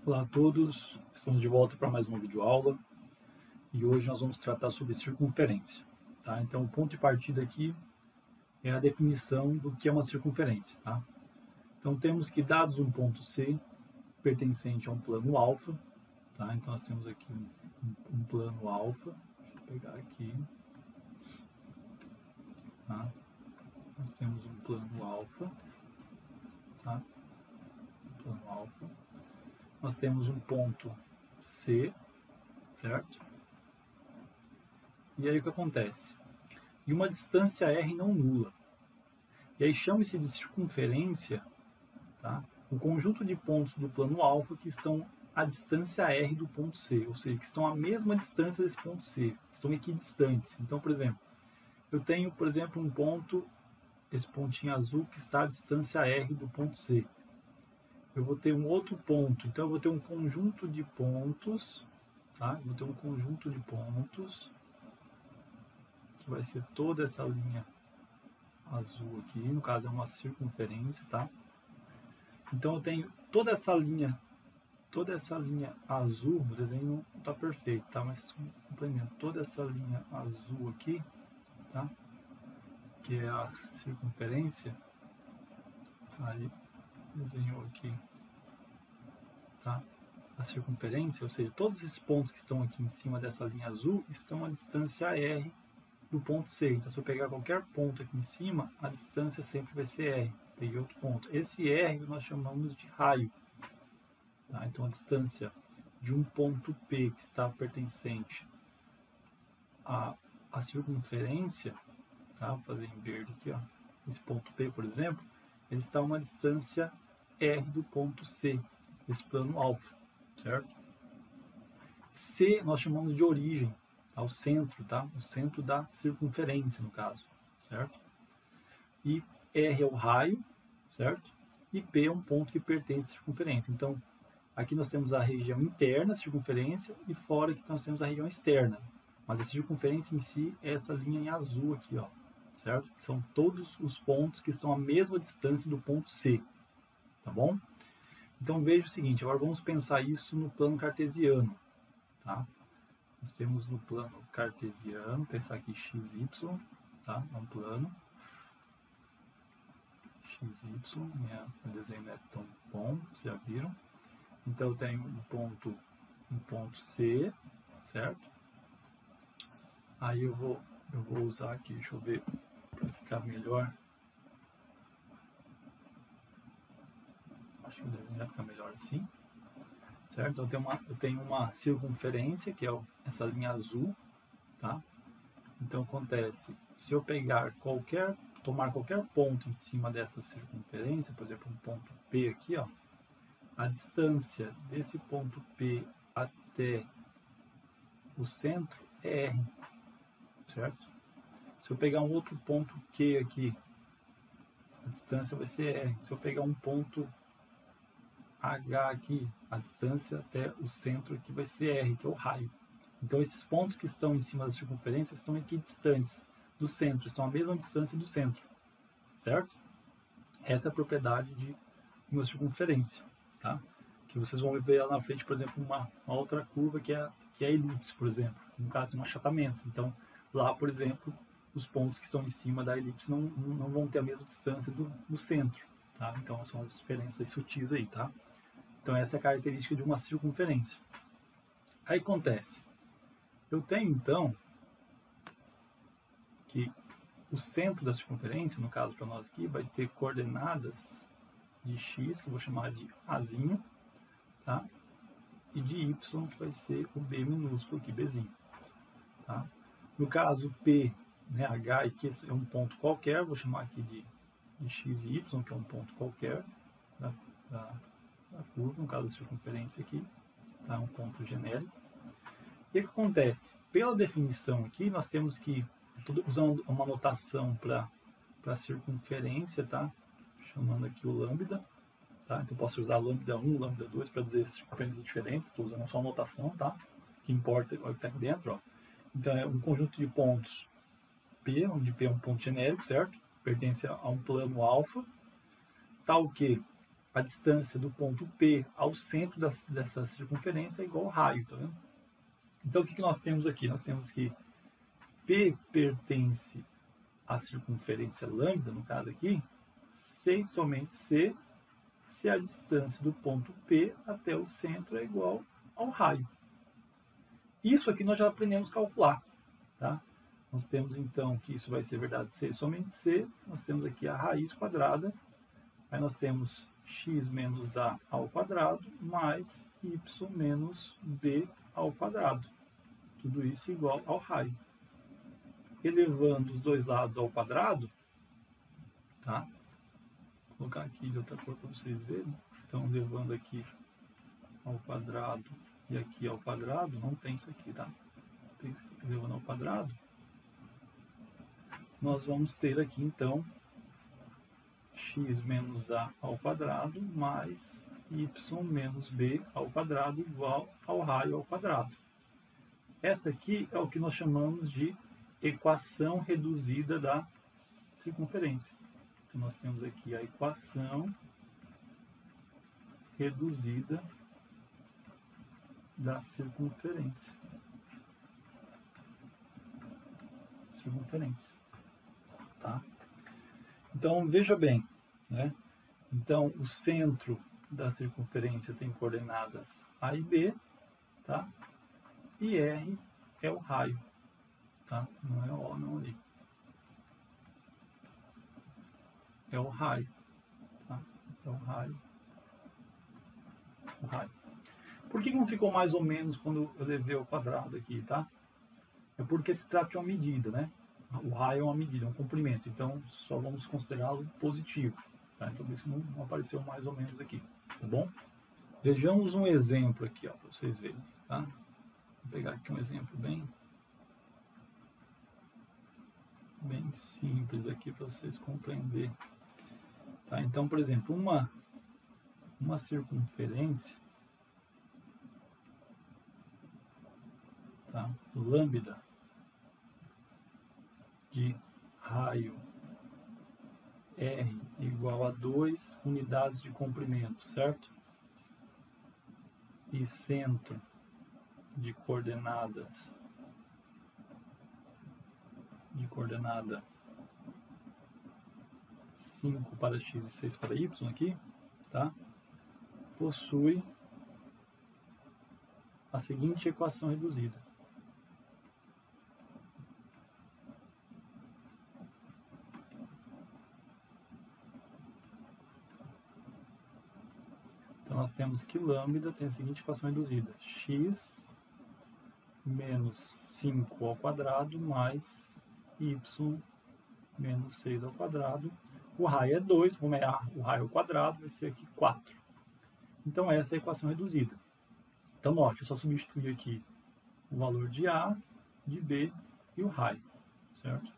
Olá a todos, estamos de volta para mais uma videoaula e hoje nós vamos tratar sobre circunferência. Tá? Então o ponto de partida aqui é a definição do que é uma circunferência. Tá? Então temos que dados um ponto C pertencente a um plano alfa, tá? Então nós temos aqui um plano alfa, deixa eu pegar aqui, tá? Nós temos um plano alfa, tá? Um plano alfa. Nós temos um ponto C, certo? E aí o que acontece? E uma distância R não nula. E aí chama-se de circunferência, tá? O conjunto de pontos do plano alfa que estão à distância R do ponto C, ou seja, que estão à mesma distância desse ponto C, estão equidistantes. Então, por exemplo, eu tenho, por exemplo, um ponto, esse pontinho azul que está à distância R do ponto C. Eu vou ter um outro ponto, então eu vou ter um conjunto de pontos, tá? Eu vou ter um conjunto de pontos que vai ser toda essa linha azul aqui, no caso é uma circunferência, tá? Então eu tenho toda essa linha azul, o desenho não está perfeito, tá? Mas complemento, toda essa linha azul aqui, tá? Que é a circunferência, tá? Ele desenhou aqui, tá? A circunferência, ou seja, todos esses pontos que estão aqui em cima dessa linha azul estão à distância R do ponto C. Então, se eu pegar qualquer ponto aqui em cima, a distância sempre vai ser R. Peguei outro ponto. Esse R nós chamamos de raio. Tá? Então, a distância de um ponto P que está pertencente à circunferência, tá? Vou fazer em verde aqui, ó. Esse ponto P, por exemplo, ele está a uma distância R do ponto C, esse plano alfa, certo? C nós chamamos de origem, ao centro, tá? O centro da circunferência, no caso, certo? E R é o raio, certo? E P é um ponto que pertence à circunferência. Então, aqui nós temos a região interna, a circunferência, e fora aqui nós temos a região externa. Mas a circunferência em si é essa linha em azul aqui, ó, certo? São todos os pontos que estão à mesma distância do ponto C, tá bom? Então veja o seguinte, agora vamos pensar isso no plano cartesiano, tá? Nós temos no plano cartesiano, pensar aqui XY, tá? É um plano. XY, meu desenho não é tão bom, vocês já viram. Então eu tenho um ponto C, certo? Aí eu vou usar aqui, deixa eu ver, para ficar melhor. Acho que o desenho vai ficar melhor assim. Certo? Eu tenho uma circunferência, que é essa linha azul, tá? Então acontece, se eu tomar qualquer ponto em cima dessa circunferência, por exemplo, um ponto P aqui, ó, a distância desse ponto P até o centro é R, certo? Se eu pegar um outro ponto Q aqui, a distância vai ser R. Se eu pegar um ponto H aqui, a distância até o centro aqui vai ser R, que é o raio. Então esses pontos que estão em cima da circunferência estão equidistantes do centro, estão à mesma distância do centro, certo? Essa é a propriedade de uma circunferência, tá? Que vocês vão ver lá na frente, por exemplo, uma outra curva que é a elipse, por exemplo, que no caso tem um achatamento. Então lá, por exemplo, os pontos que estão em cima da elipse não vão ter a mesma distância do centro, tá? Então são as diferenças sutis aí, tá? Então essa é a característica de uma circunferência. Aí acontece, eu tenho então que o centro da circunferência, no caso para nós aqui, vai ter coordenadas de x, que eu vou chamar de Azinho, tá? E de y, que vai ser o B minúsculo aqui, Bzinho, tá? No caso P, né, H e Q é um ponto qualquer, vou chamar aqui de x e y, que é um ponto qualquer da curva, no caso da circunferência aqui, tá? Um ponto genérico. E o que acontece? Pela definição aqui, nós temos que, usando uma notação para a circunferência, tá? Chamando aqui o lambda, tá? Então posso usar lambda 1, lambda 2 para dizer circunferências diferentes, estou usando só a notação, tá? O que importa é o que está aqui dentro, ó. Então é um conjunto de pontos P, onde P é um ponto genérico, certo? Pertence a um plano alfa, tal que a distância do ponto P ao centro dessa circunferência é igual ao raio, tá vendo? Então, o que nós temos aqui? Nós temos que P pertence à circunferência lambda, no caso aqui, C e somente C, se a distância do ponto P até o centro é igual ao raio. Isso aqui nós já aprendemos a calcular, tá? Nós temos então que isso vai ser verdade C e somente C, nós temos aqui a raiz quadrada, aí nós temos x menos a ao quadrado mais y menos b ao quadrado. Tudo isso igual ao raio. Elevando os dois lados ao quadrado, tá? Vou colocar aqui de outra cor para vocês verem. Então, levando aqui ao quadrado e aqui ao quadrado, não tem isso aqui, tá? Tem isso aqui, levando ao quadrado. Nós vamos ter aqui, então, x menos a ao quadrado mais y menos b ao quadrado igual ao raio ao quadrado. Essa aqui é o que nós chamamos de equação reduzida da circunferência. Então, nós temos aqui a equação reduzida da circunferência. Tá? Então, veja bem, né? Então, o centro da circunferência tem coordenadas A e B, tá? E R é o raio, tá? Não é O, não ali. É o raio, tá? É o raio. O raio. Por que não ficou mais ou menos quando eu levei ao quadrado aqui, tá? É porque se trata de uma medida, né? O raio é uma medida, é um comprimento, então só vamos considerá-lo positivo, tá? Então por isso que não apareceu mais ou menos aqui, tá bom? Vejamos um exemplo aqui, ó, para vocês verem, tá? Vou pegar aqui um exemplo bem simples aqui para vocês compreenderem. Tá? Então, por exemplo, uma circunferência, tá? Lambda de raio R igual a 2 unidades de comprimento, certo? E centro de coordenada 5 para x e 6 para y aqui, tá? Possui a seguinte equação reduzida. Então, nós temos que lambda tem a seguinte equação reduzida. X menos 5 ao quadrado mais y menos 6 ao quadrado. O raio é 2, como é o raio ao quadrado, vai ser aqui 4. Então, essa é a equação reduzida. Então, note, é só substituir aqui o valor de A, de B e o raio, certo?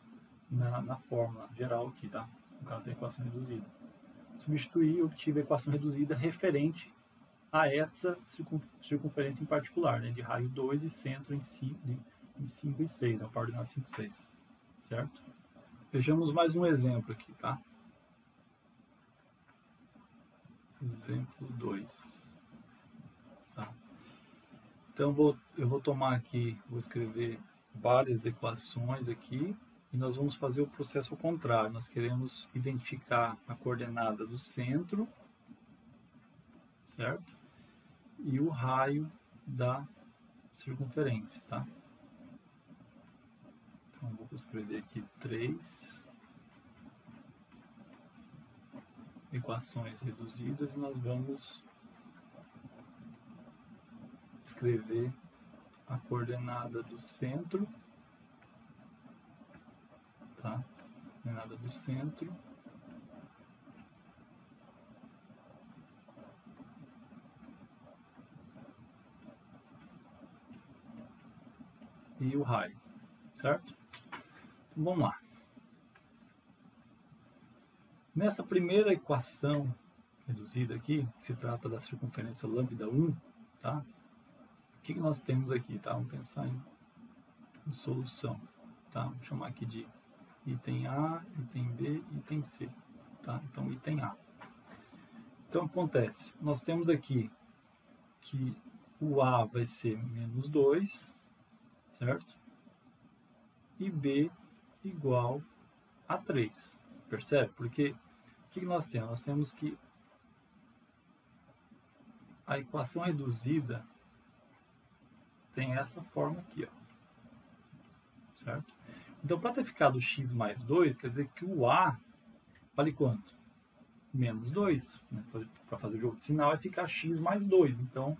Na fórmula geral aqui, tá? No caso da equação reduzida. Substituir, obtive a equação reduzida referente a essa circunferência em particular, né? De raio 2 e centro em 5 e 6, a coordenada 5 e 6, certo? Vejamos mais um exemplo aqui, tá? Exemplo 2. Tá? Então, eu vou tomar aqui, vou escrever várias equações aqui, e nós vamos fazer o processo ao contrário. Nós queremos identificar a coordenada do centro, certo? E o raio da circunferência, tá? Então, vou escrever aqui 3 equações reduzidas e nós vamos escrever a coordenada do centro, tá? Coordenada do centro e o raio, certo? Então, vamos lá. Nessa primeira equação reduzida aqui, que se trata da circunferência lambda 1, tá? O que nós temos aqui, tá? Vamos pensar em solução, tá? Vou chamar aqui de item A, item B, item C, tá? Então, item A. Então, acontece, nós temos aqui que o A vai ser menos 2, certo? E B igual a 3, percebe? Porque o que nós temos? Nós temos que a equação reduzida tem essa forma aqui, ó, certo? Então, para ter ficado x mais 2, quer dizer que o A vale quanto? Menos 2. Né? Para fazer o jogo de sinal é ficar x mais 2. Então,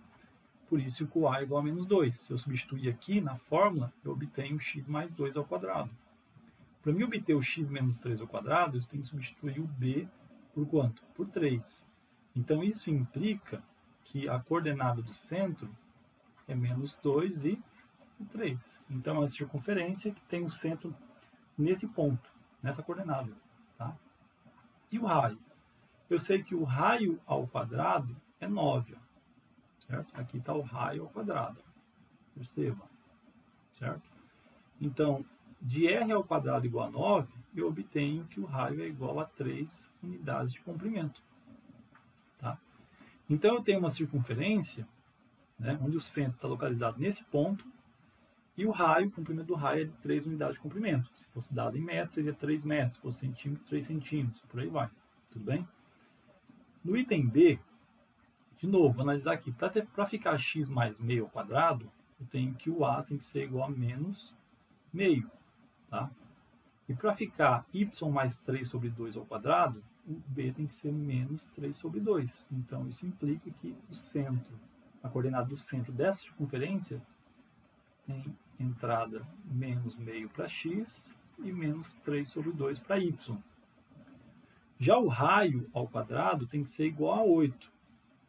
por isso que o A é igual a menos 2. Se eu substituir aqui na fórmula, eu obtenho x mais 2 ao quadrado. Para mim obter o x menos 3 ao quadrado, eu tenho que substituir o B por quanto? Por 3. Então, isso implica que a coordenada do centro é menos 2 e 3. Então, é a circunferência que tem o centro nesse ponto, nessa coordenada. Tá? E o raio? Eu sei que o raio ao quadrado é 9. Ó, certo? Aqui está o raio ao quadrado. Perceba. Certo? Então, de r ao quadrado igual a 9, eu obtenho que o raio é igual a 3 unidades de comprimento. Tá? Então, eu tenho uma circunferência, né, onde o centro está localizado nesse ponto, e o raio, o comprimento do raio é de 3 unidades de comprimento. Se fosse dado em metros, seria 3 metros. Se fosse centímetro, 3 centímetros. Por aí vai. Tudo bem? No item B, de novo, vou analisar aqui. Para ficar x mais meio ao quadrado, eu tenho que o A tem que ser igual a menos meio. Tá? E para ficar y mais 3 sobre 2 ao quadrado, o B tem que ser menos 3 sobre 2. Então, isso implica que o centro, a coordenada do centro dessa circunferência tem entrada menos meio para x e menos 3 sobre 2 para y. Já o raio ao quadrado tem que ser igual a 8.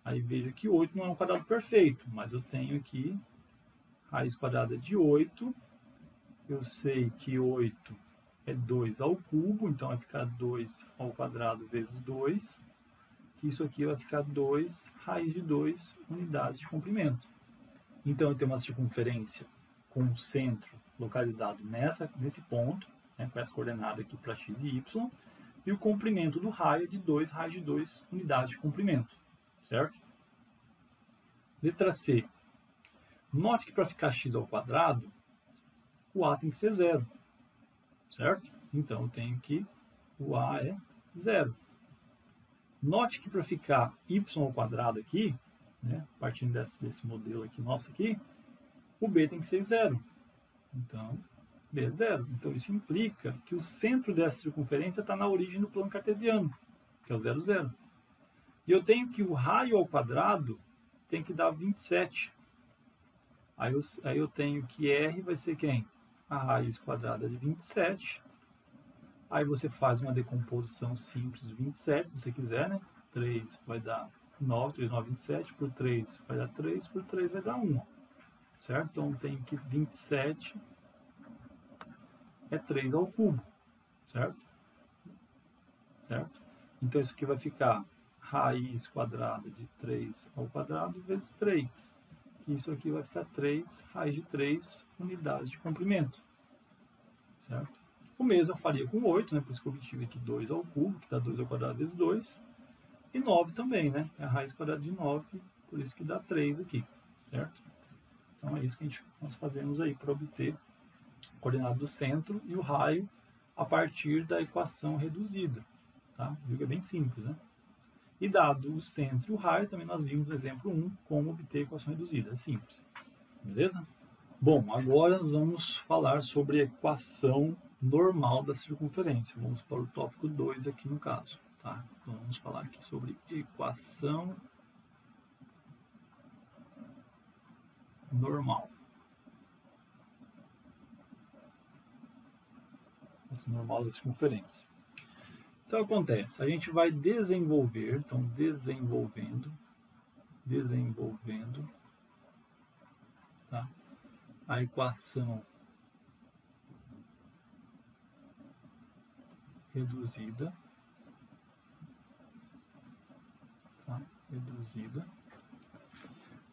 Aí veja que 8 não é um quadrado perfeito, mas eu tenho aqui raiz quadrada de 8. Eu sei que 8 é 2 ao cubo, então vai ficar 2 ao quadrado vezes 2. Que isso aqui vai ficar 2 raiz de 2 unidades de comprimento. Então, eu tenho uma circunferência com o centro localizado nesse ponto, né, com essa coordenada aqui para x e y, e o comprimento do raio é de 2 raiz de 2 unidades de comprimento, certo? Letra C. Note que para ficar x ao quadrado, o A tem que ser 0, certo? Então, eu tenho que o A é 0. Note que para ficar y ao quadrado aqui, né, partindo desse modelo aqui nosso aqui, o B tem que ser 0. Então, B é 0. Então, isso implica que o centro dessa circunferência está na origem do plano cartesiano, que é o 0, 0. E eu tenho que o raio ao quadrado tem que dar 27. Aí eu tenho que R vai ser quem? A raiz quadrada de 27. Aí você faz uma decomposição simples de 27, se você quiser, né? 3 vai dar 9, 3, 9, 27, por 3 vai dar 3, por 3 vai dar 1. Certo? Então, tem que 27 é 3 ao cubo, certo? Certo? Então, isso aqui vai ficar raiz quadrada de 3 ao quadrado vezes 3. Que isso aqui vai ficar 3 raiz de 3 unidades de comprimento, certo? O mesmo eu faria com 8, né? Por isso que eu obtive aqui 2 ao cubo, que dá 2 ao quadrado vezes 2. E 9 também, né? É a raiz quadrada de 9, por isso que dá 3 aqui, certo? Então, é isso que nós fazemos aí para obter a coordenada do centro e o raio a partir da equação reduzida. Tá? Viu que é bem simples, né? E dado o centro e o raio, também nós vimos no exemplo 1 como obter a equação reduzida. É simples. Beleza? Bom, agora nós vamos falar sobre a equação normal da circunferência. Vamos para o tópico 2 aqui no caso. Tá? Então, vamos falar aqui sobre equação normal. Equação normal da circunferência. Então, acontece, a gente vai desenvolver, então, desenvolvendo, tá? A equação reduzida, tá? Reduzida.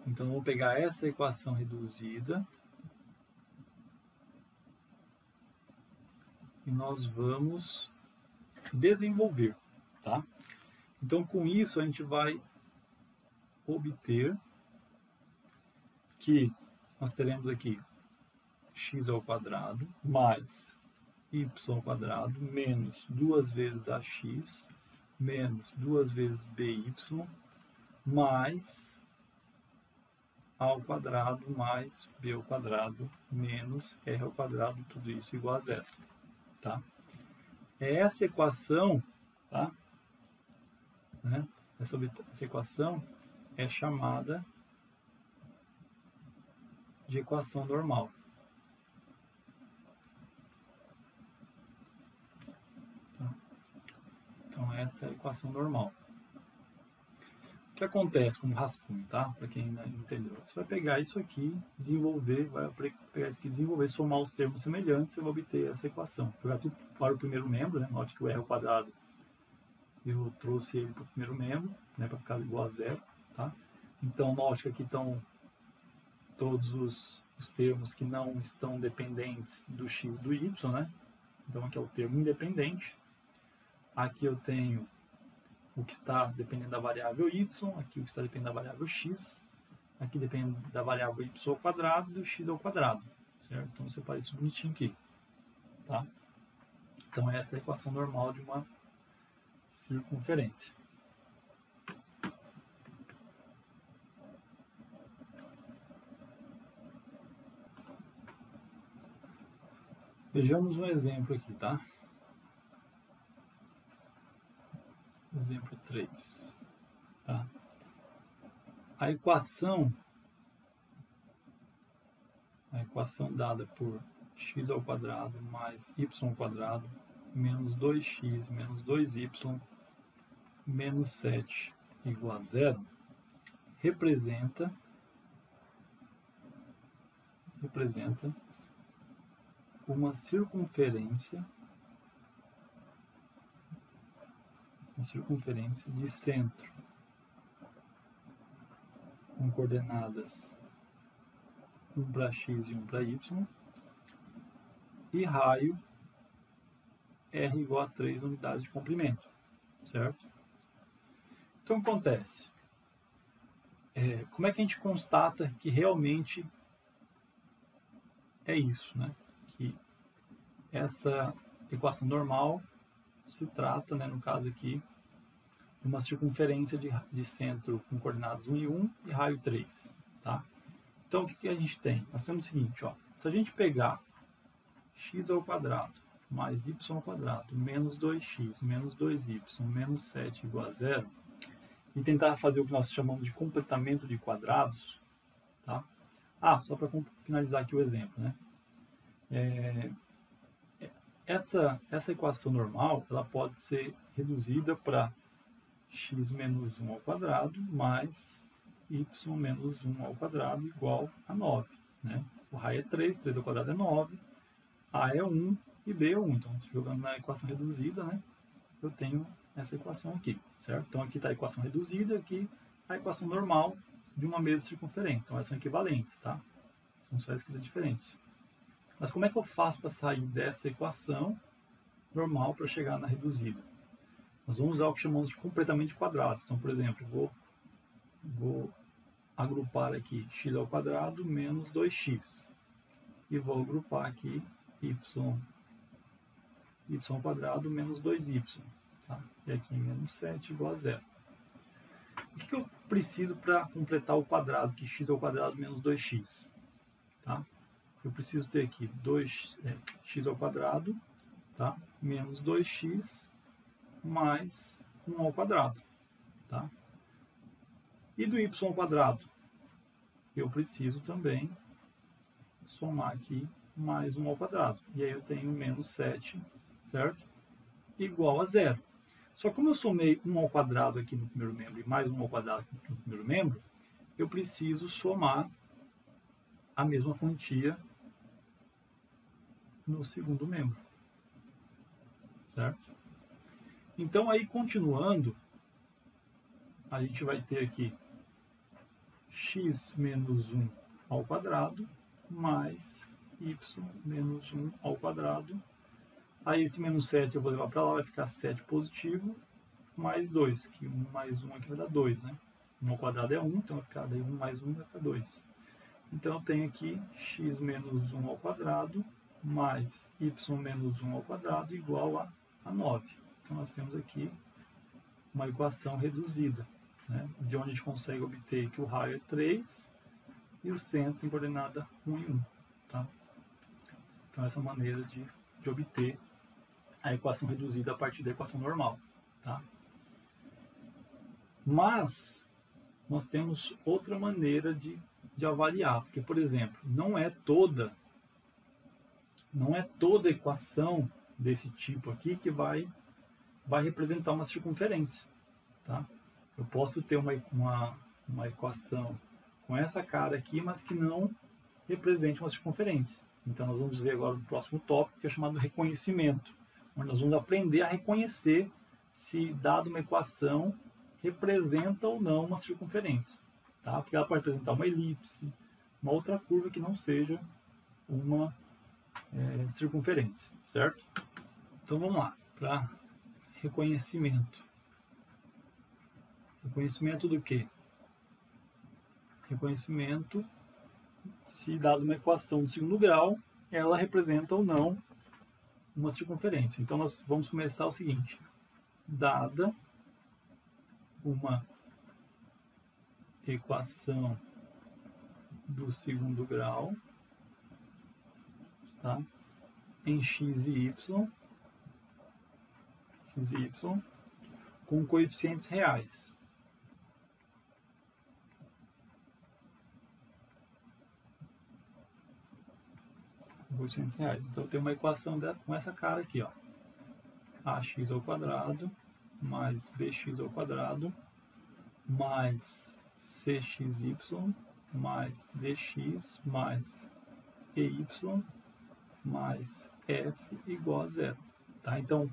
Então, eu vou pegar essa equação reduzida e nós vamos desenvolver, tá? Então, com isso, a gente vai obter que nós teremos aqui x ao quadrado mais y ao quadrado menos 2 vezes ax menos 2 vezes by mais a ao quadrado mais b ao quadrado menos r ao quadrado, tudo isso igual a zero, tá? Essa equação, tá? Né? Essa equação é chamada de equação normal. Tá? Então, essa é a equação normal. O que acontece como rascunho, tá? Para quem ainda não entendeu. Você vai pegar isso aqui, desenvolver, vai pegar isso aqui, desenvolver, somar os termos semelhantes, você vai obter essa equação. Jogar tudo para o primeiro membro, né? Note que o r ao quadrado, eu trouxe ele para o primeiro membro, né? Para ficar igual a zero, tá? Então, note que aqui estão todos os termos que não estão dependentes do x e do y, né? Então, aqui é o termo independente. Aqui eu tenho o que está dependendo da variável y, aqui o que está dependendo da variável x, aqui depende da variável y ao quadrado e do x ao quadrado, certo? Então, eu separei isso bonitinho aqui, tá? Então, essa é a equação normal de uma circunferência. Vejamos um exemplo aqui, tá? Exemplo 3. Tá? A equação dada por x ao quadrado mais y ao quadrado menos 2x menos 2y menos 7 igual a zero representa uma circunferência de centro com coordenadas 1 para x e 1 para y e raio r igual a 3 unidades de comprimento, certo? Então, o que acontece? Como é que a gente constata que realmente é isso, né? Que essa equação normal se trata, né, no caso aqui, de uma circunferência de centro com coordenadas 1 e 1 e raio 3, tá? Então, o que a gente tem? Nós temos o seguinte, ó, se a gente pegar x ao quadrado mais y ao quadrado menos 2x menos 2y menos 7 igual a zero e tentar fazer o que nós chamamos de completamento de quadrados, tá? Só para finalizar aqui o exemplo, né? Essa equação normal, ela pode ser reduzida para x menos 1 ao quadrado mais y menos 1 ao quadrado igual a 9, né? O raio é 3, 3 ao quadrado é 9, a é 1 e b é 1. Então, jogando na equação reduzida, né, eu tenho essa equação aqui, certo? Então, aqui está a equação reduzida, aqui a equação normal de uma mesma circunferência. Então, elas são equivalentes, tá? São só escritas diferentes. Mas como é que eu faço para sair dessa equação normal para chegar na reduzida? Nós vamos usar o que chamamos de completamento de quadrados. Então, por exemplo, vou agrupar aqui x ao quadrado menos 2x. E vou agrupar aqui y ao quadrado menos 2y. Tá? E aqui menos 7 igual a zero. O que eu preciso para completar o quadrado, que x ao quadrado menos 2x? Tá? Eu preciso ter aqui x ao quadrado, tá? Menos 2x mais 1 ao quadrado. Tá? E do y ao quadrado? Eu preciso também somar aqui mais 1 ao quadrado. E aí eu tenho menos 7, certo? Igual a zero. Só que como eu somei 1 ao quadrado aqui no primeiro membro e mais 1 ao quadrado aqui no primeiro membro, eu preciso somar a mesma quantia no segundo membro, certo? Então, aí, continuando, a gente vai ter aqui x menos 1 ao quadrado mais y menos 1 ao quadrado. Aí, esse menos 7 eu vou levar para lá, vai ficar 7 positivo. mais 2, que 1 mais 1 aqui vai dar 2, né? 1 ao quadrado é 1, então vai ficar daí 1 mais 1 vai ficar 2. Então, eu tenho aqui x menos 1 ao quadrado mais y menos 1 ao quadrado igual a 9. Então, nós temos aqui uma equação reduzida, né? De onde a gente consegue obter que o raio é 3 e o centro tem coordenada 1 e 1. Tá? Então, essa é a maneira de obter a equação reduzida a partir da equação normal. Tá? Mas, nós temos outra maneira de avaliar, porque, por exemplo, não é toda equação desse tipo aqui que vai representar uma circunferência. Tá? Eu posso ter uma equação com essa cara aqui, mas que não represente uma circunferência. Então, nós vamos ver agora no próximo tópico, que é chamado reconhecimento, onde nós vamos aprender a reconhecer se dada uma equação representa ou não uma circunferência. Tá? Porque ela pode representar uma elipse, uma outra curva que não seja uma circunferência, certo? Então, vamos lá, para reconhecimento. Reconhecimento do quê? Reconhecimento se dada uma equação de segundo grau, ela representa ou não uma circunferência. Então, nós vamos começar o seguinte. Dada uma equação do segundo grau, tá? Em x e y, com coeficientes reais. Coeficientes reais. Então, eu tenho uma equação com essa cara aqui, ó. Ax ao quadrado mais bx ao quadrado mais cxy mais dx mais ey mais f igual a 0. Tá? Então,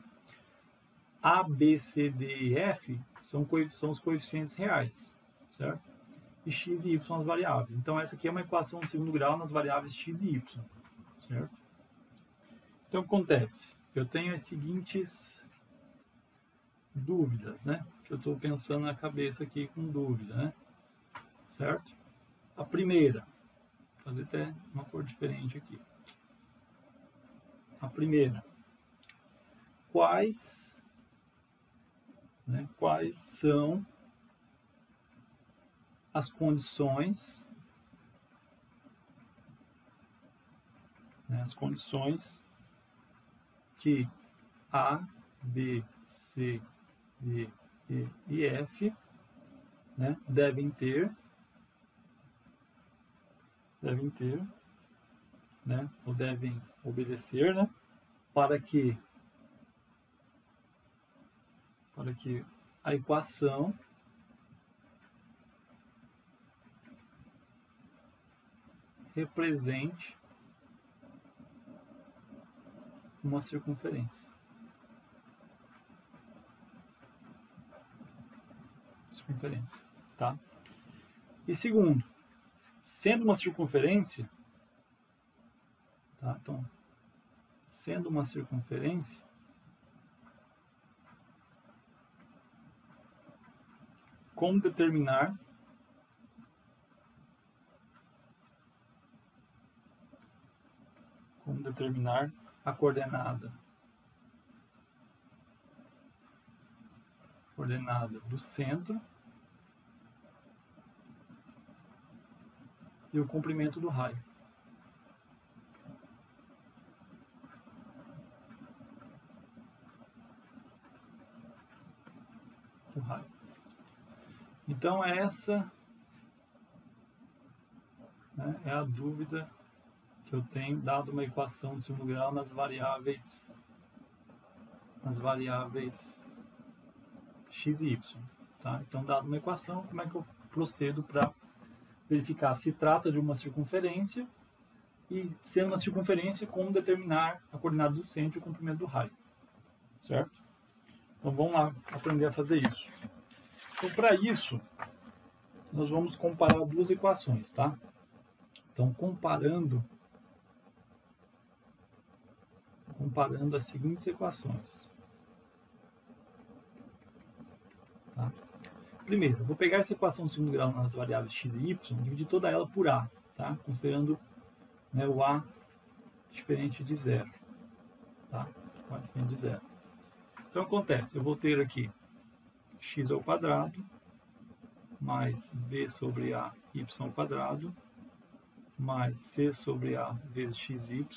A, B, C, D e F são os coeficientes reais, certo? E x e y são as variáveis. Então, essa aqui é uma equação de segundo grau nas variáveis x e y, certo? Então, o que acontece? Eu tenho as seguintes dúvidas, né? Que eu estou pensando na cabeça aqui com dúvida, né? Certo? A primeira, vou fazer até uma cor diferente aqui. A primeira, quais são as condições, que A, B, C, D, E F, né, devem ter, né, ou devem obedecer, né, para que a equação represente uma circunferência. Tá? E segundo, sendo uma circunferência, tá? Então, sendo uma circunferência, como determinar a coordenada do centro e o comprimento do raio. Então, essa, né, é a dúvida que eu tenho, dado uma equação de segundo grau nas variáveis x e y. Tá? Então, dado uma equação, como é que eu procedo para verificar se trata de uma circunferência e, sendo uma circunferência, como determinar a coordenada do centro e o comprimento do raio. Certo? Então, vamos lá aprender a fazer isso. Então, para isso, nós vamos comparar duas equações, tá? Então, comparando as seguintes equações. Tá? Primeiro, eu vou pegar essa equação de segundo grau nas variáveis x e y, dividir toda ela por a, tá? Considerando, né, o a diferente de zero. Tá? O a diferente de zero. Então, acontece, eu vou ter aqui x ao quadrado mais b sobre a y ao quadrado mais c sobre a vezes xy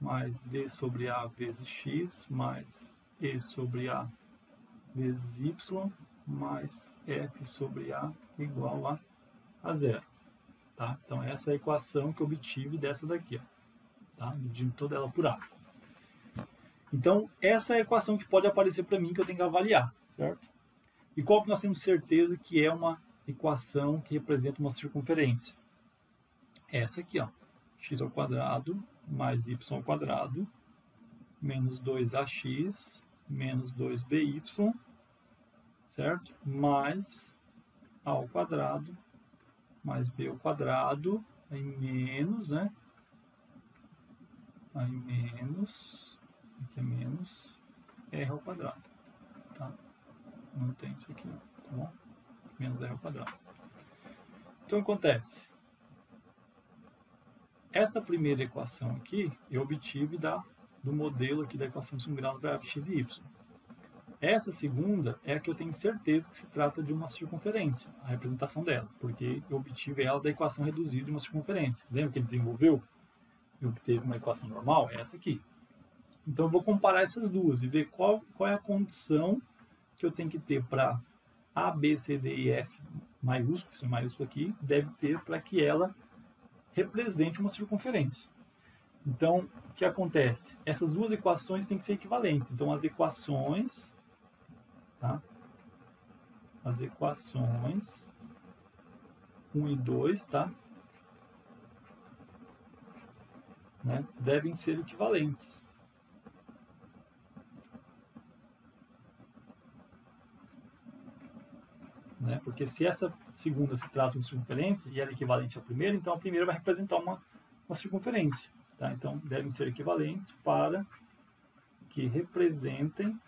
mais d sobre a vezes x mais e sobre a vezes y mais f sobre a igual a zero. Tá? Então, essa é a equação que eu obtive dessa daqui. Ó, tá? Dividindo toda ela por a. Então, essa é a equação que pode aparecer para mim que eu tenho que avaliar, certo? E qual que nós temos certeza que é uma equação que representa uma circunferência? Essa aqui, ó, x ao quadrado mais y ao quadrado menos 2ax menos 2by, certo? Mais a ao quadrado mais b ao quadrado, aí menos, né? Aí menos, aqui é menos, r ao quadrado, tá? Não tem isso aqui, tá bom? Menos r ao quadrado. Então, acontece. Essa primeira equação aqui, eu obtive do modelo aqui da equação de segundo grau da variável x e y. Essa segunda é a que eu tenho certeza que se trata de uma circunferência, a representação dela, porque eu obtive ela da equação reduzida de uma circunferência. Lembra que ele desenvolveu e obteve uma equação normal? É essa aqui. Então, eu vou comparar essas duas e ver qual é a condição que eu tenho que ter para A, B, C, D e F maiúsculo, esse maiúsculo aqui, deve ter para que ela represente uma circunferência. Então, o que acontece? Essas duas equações têm que ser equivalentes. Então, as equações, tá? As equações 1 e 2, tá? Né? Devem ser equivalentes. Né? Porque se essa segunda se trata de circunferência e ela é equivalente à primeira, então a primeira vai representar uma circunferência. Tá? Então, devem ser equivalentes para que representem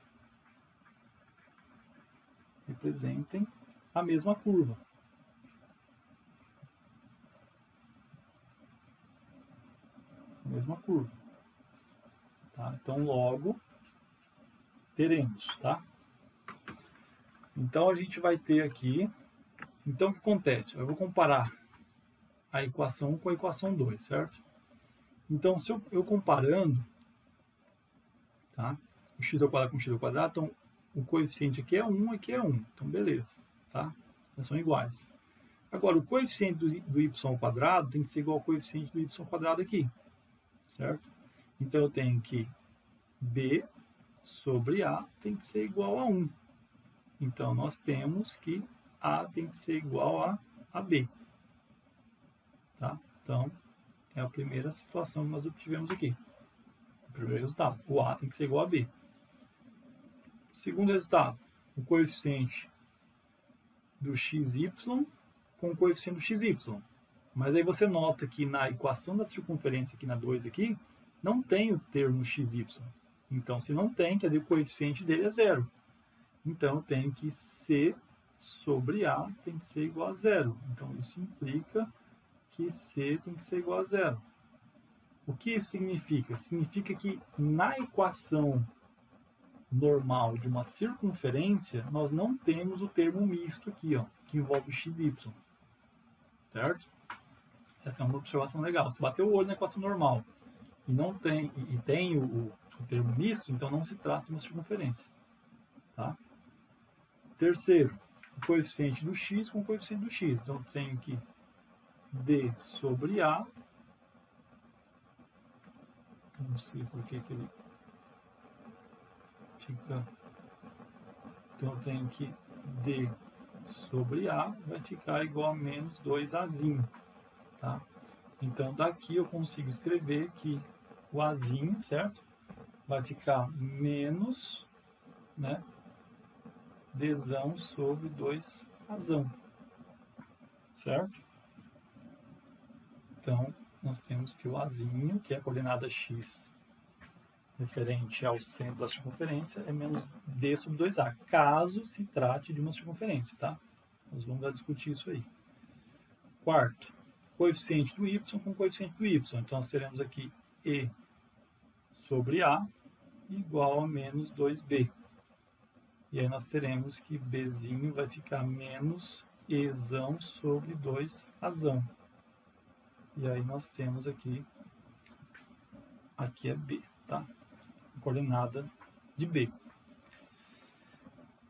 a mesma curva. A mesma curva. Tá? Então, logo, teremos, tá? Então, a gente vai ter aqui... Então, o que acontece? Eu vou comparar a equação 1 com a equação 2, certo? Então, se eu comparando, tá? O x ao quadrado com o x ao quadrado, então, o coeficiente aqui é 1, aqui é 1. Então, beleza, tá? Elas são iguais. Agora, o coeficiente do y ao quadrado tem que ser igual ao coeficiente do y ao quadrado aqui, certo? Então, eu tenho que b sobre a tem que ser igual a 1. Então, nós temos que a tem que ser igual a b. Tá? Então, é a primeira situação que nós obtivemos aqui. O primeiro resultado. O a tem que ser igual a b. Segundo resultado, o coeficiente do xy com o coeficiente do xy. Mas aí você nota que na equação da circunferência, aqui na 2, aqui, não tem o termo xy. Então, se não tem, quer dizer, o coeficiente dele é 0. Então, eu tenho que C sobre A tem que ser igual a 0. Então, isso implica que C tem que ser igual a 0. O que isso significa? Significa que na equação normal de uma circunferência, nós não temos o termo misto aqui, ó, que envolve o xy. Certo? Essa é uma observação legal. Se bater o olho na equação normal e não tem, tem o termo misto, então não se trata de uma circunferência. Tá? Terceiro, o coeficiente do x com o coeficiente do x. Então, eu tenho que d sobre a. Não sei por que ele fica. Então, eu tenho que d sobre a vai ficar igual a menos 2azinho. Tá? Então, daqui eu consigo escrever que o azinho, certo? Vai ficar menos, né? Dzão sobre 2azão, certo? Então, nós temos que o azinho, que é a coordenada x, referente ao centro da circunferência é menos d sobre 2a, caso se trate de uma circunferência, tá? Nós vamos discutir isso aí. Quarto, coeficiente do y com coeficiente do y. Então, nós teremos aqui e sobre a igual a menos 2b. E aí nós teremos que bzinho vai ficar menos ezão sobre 2azão. E aí nós temos aqui é b, tá? A coordenada de b.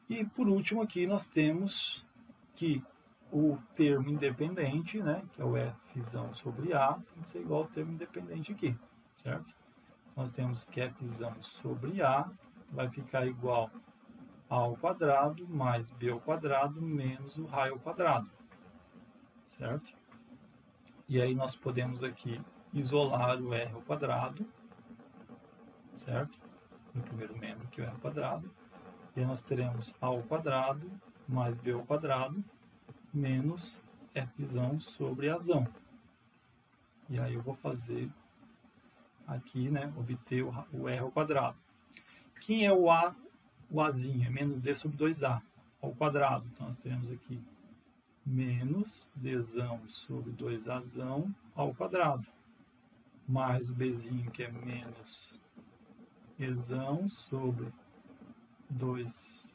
E por último aqui nós temos que o termo independente, né, que é o fzão sobre a, tem que ser igual ao termo independente aqui, certo? Nós temos que fzão sobre a vai ficar igual a ao quadrado mais b ao quadrado menos o raio ao quadrado, certo? E aí nós podemos aqui isolar o r ao quadrado, certo? No primeiro membro que é o r ao quadrado. E aí nós teremos a ao quadrado mais b ao quadrado menos fzão sobre azão. E aí eu vou fazer aqui, né, obter o r ao quadrado. Quem é o a? O azinho é menos d sobre 2a ao quadrado. Então, nós teremos aqui menos dzão sobre 2azão ao quadrado. Mais o bzinho, que é menos ezão sobre 2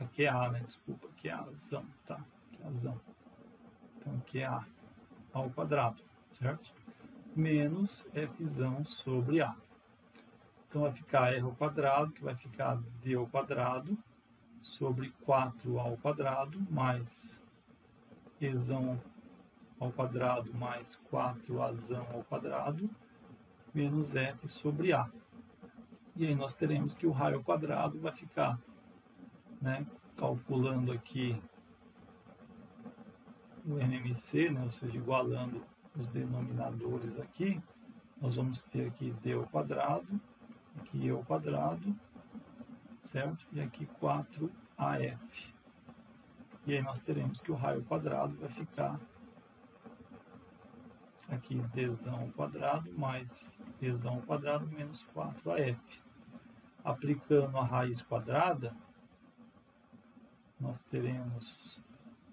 aqui é a, né? Desculpa, aqui é azão, tá? Aqui é azão. Então, aqui é a ao quadrado, certo? Menos fzão sobre a. Então, vai ficar r ao quadrado, que vai ficar d ao quadrado, sobre 4a ao quadrado, mais ezão ao quadrado, mais 4azão ao quadrado, menos f sobre a. E aí nós teremos que o raio ao quadrado vai ficar, né, calculando aqui o NMC, né, ou seja, igualando os denominadores aqui, nós vamos ter aqui d ao quadrado, aqui e ao quadrado, certo? E aqui 4af. E aí nós teremos que o raio ao quadrado vai ficar aqui dzão ao quadrado mais ezão ao quadrado menos 4af. Aplicando a raiz quadrada, nós teremos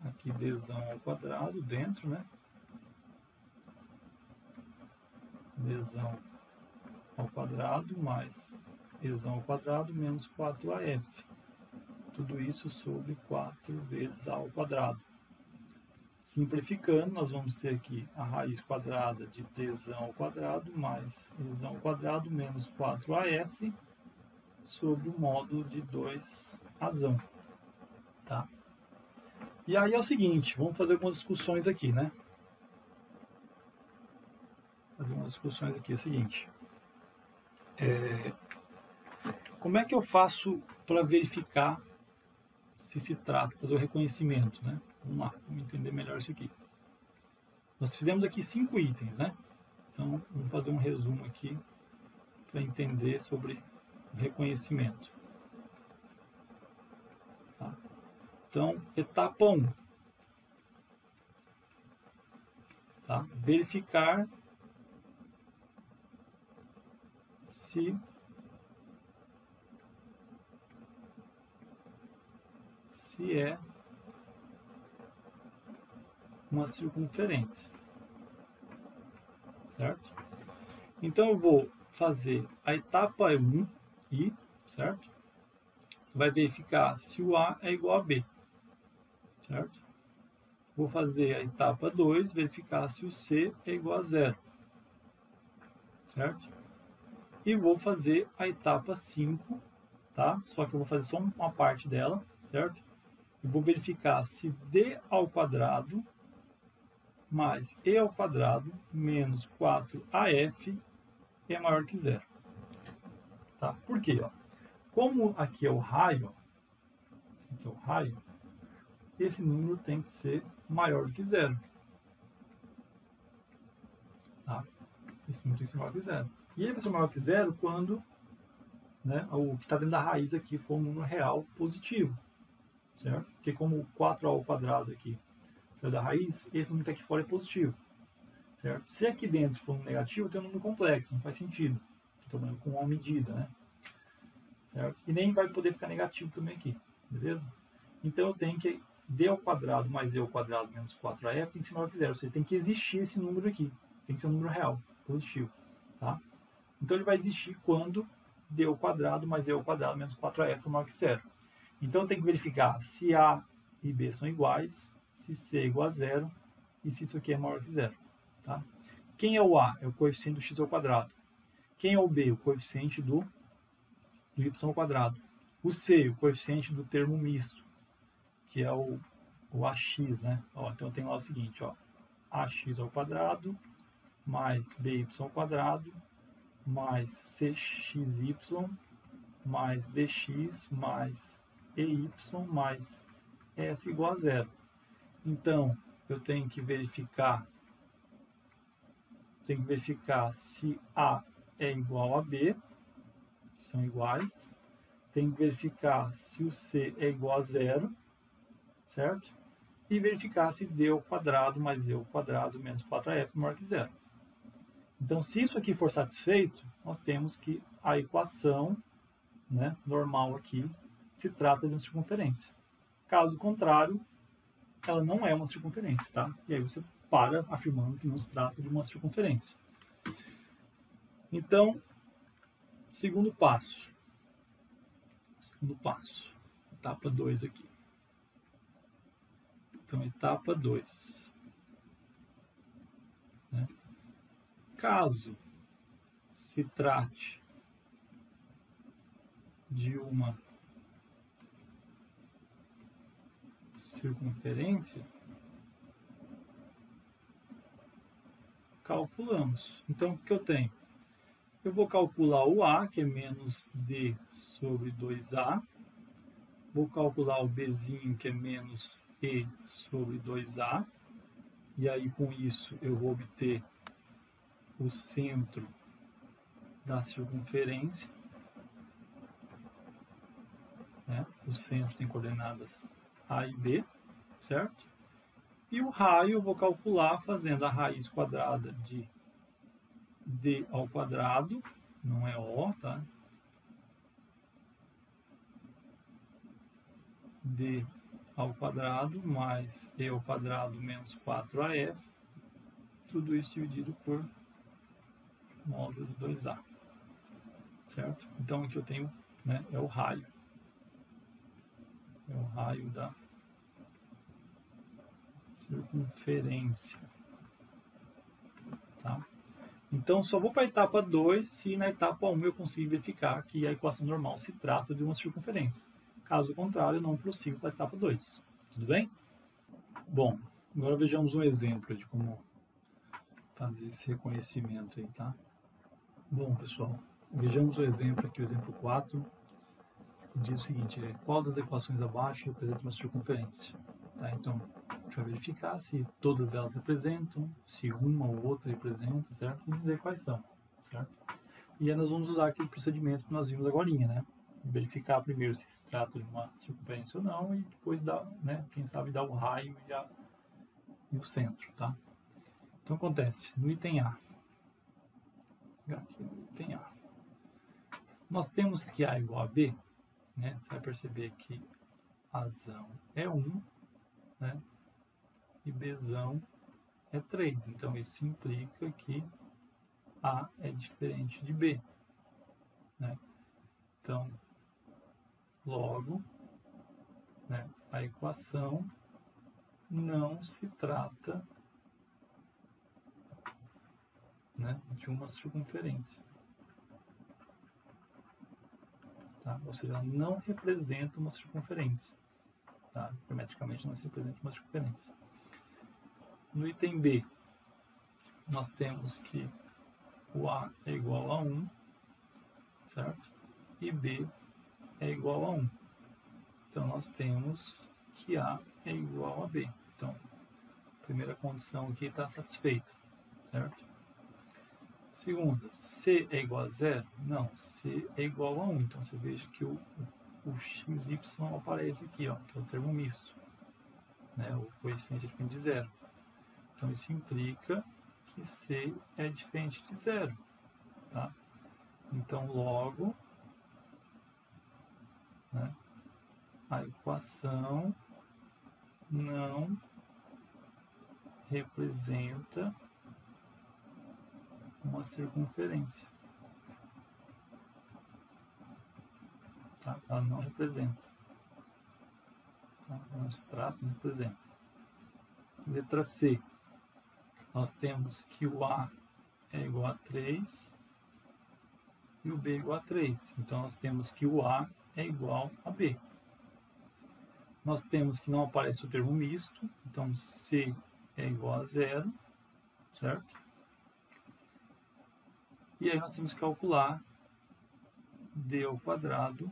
aqui dzão ao quadrado dentro, né? Dzão ao quadrado mais ezão ao quadrado menos 4af. Tudo isso sobre 4 vezes a ao quadrado. Simplificando, nós vamos ter aqui a raiz quadrada de dzão ao quadrado mais ezão ao quadrado menos 4af sobre o módulo de 2azão. Tá? E aí é o seguinte, vamos fazer algumas discussões aqui, né? Fazer umas discussões aqui, é o seguinte. Como é que eu faço para verificar se trata, fazer o reconhecimento, né? Vamos lá, vamos entender melhor isso aqui. Nós fizemos aqui 5 itens, né? Então, vamos fazer um resumo aqui para entender sobre o reconhecimento. Tá? Então, etapa 1. Tá? Verificar se é uma circunferência, certo? Então, eu vou fazer a etapa 1 e, certo? Vai verificar se o A é igual a B, certo? Vou fazer a etapa 2, verificar se o C é igual a 0, certo? E vou fazer a etapa 5, tá? Só que eu vou fazer só uma parte dela, certo? E vou verificar se d ao quadrado mais e ao quadrado menos 4af é maior que 0. Tá? Por quê? Ó? Como aqui é o raio, esse número tem que ser maior do que 0. Tá? Esse número tem que ser maior que 0. E ele vai ser maior que 0 quando, né, o que está dentro da raiz aqui for um número real positivo. Certo? Porque como 4a ao quadrado aqui saiu da raiz, esse número que está aqui fora é positivo. Certo? Se aqui dentro for um negativo, tem um número complexo, não faz sentido. Estou trabalhando com uma medida, né? Certo? E nem vai poder ficar negativo também aqui, beleza? Então eu tenho que d ao quadrado mais e ao quadrado menos 4af tem que ser maior que zero. Ou seja, tem que existir esse número aqui. Tem que ser um número real, positivo. Tá? Então ele vai existir quando d ao quadrado mais e ao quadrado menos 4af é maior que zero. Então eu tenho que verificar se a e b são iguais, se c é igual a zero e se isso aqui é maior que zero. Tá? Quem é o a? É o coeficiente do x ao quadrado. Quem é o b? O coeficiente do y ao quadrado. O c, o coeficiente do termo misto, que é o ax, né? Ó, então tem lá o seguinte, ó, ax ao quadrado mais by ao quadrado mais cxy mais dx mais ey mais f igual a zero. Então, eu tenho que verificar se a é igual a b, se são iguais. Tem que verificar se o c é igual a zero, certo? E verificar se d ao quadrado mais d ao quadrado menos 4af é maior que zero. Então, se isso aqui for satisfeito, nós temos que a equação, né, normal aqui se trata de uma circunferência. Caso contrário, ela não é uma circunferência, tá? E aí você para afirmando que não se trata de uma circunferência. Então, segundo passo, etapa 2 aqui. Então, etapa 2. Né? Caso se trate de uma circunferência, calculamos. Então, o que eu tenho? Eu vou calcular o A, que é menos D sobre 2A. Vou calcular o Bzinho, que é menos E sobre 2A. E aí, com isso, eu vou obter o centro da circunferência. Né? O centro tem coordenadas A e B, certo? E o raio eu vou calcular fazendo a raiz quadrada de d ao quadrado, não é O, tá? D ao quadrado mais E ao quadrado menos 4af, tudo isso dividido por módulo de 2a, certo? Então aqui eu tenho, né, é o raio da circunferência, tá? Então, só vou para a etapa 2 se na etapa 1 eu conseguir verificar que a equação normal se trata de uma circunferência. Caso contrário, eu não prossigo para a etapa 2. Tudo bem? Bom, agora vejamos um exemplo de como fazer esse reconhecimento aí, tá? Bom, pessoal, vejamos o exemplo aqui, o exemplo 4, que diz o seguinte, qual das equações abaixo representa uma circunferência? Tá? Então, a gente vai verificar se todas elas representam, se uma ou outra representa, certo? E dizer quais são, certo? E aí nós vamos usar aquele procedimento que nós vimos agora, né? Verificar primeiro se trata de uma circunferência ou não, e depois dar, né, quem sabe dar o raio e o centro, tá? Então acontece, no item A, aqui no item A, nós temos que A igual a B, né? Você vai perceber que Azão é 1, né? E Bzão é 3. Então, isso implica que A é diferente de B. Né? Então, logo, né, a equação não se trata, né, de uma circunferência. Tá? Ou seja, ela não representa uma circunferência. Tá? Geometricamente não se representa uma circunferência. No item B, nós temos que o A é igual a 1, certo? E B é igual a 1. Então, nós temos que A é igual a B. Então, a primeira condição aqui está satisfeita, certo? Segunda, C é igual a 0? Não, C é igual a 1. Então, você veja que o XY aparece aqui, ó, que é o termo misto. Né? O coeficiente é diferente de 0. Então, isso implica que C é diferente de 0. Tá? Então, logo, né, a equação não representa uma circunferência. Tá? Ela não representa. Tá? Não se trata, não representa. Letra C. Nós temos que o A é igual a 3 e o B é igual a 3. Então, nós temos que o A é igual a B. Nós temos que não aparece o termo misto, então C é igual a 0, certo? E aí nós temos que calcular D ao quadrado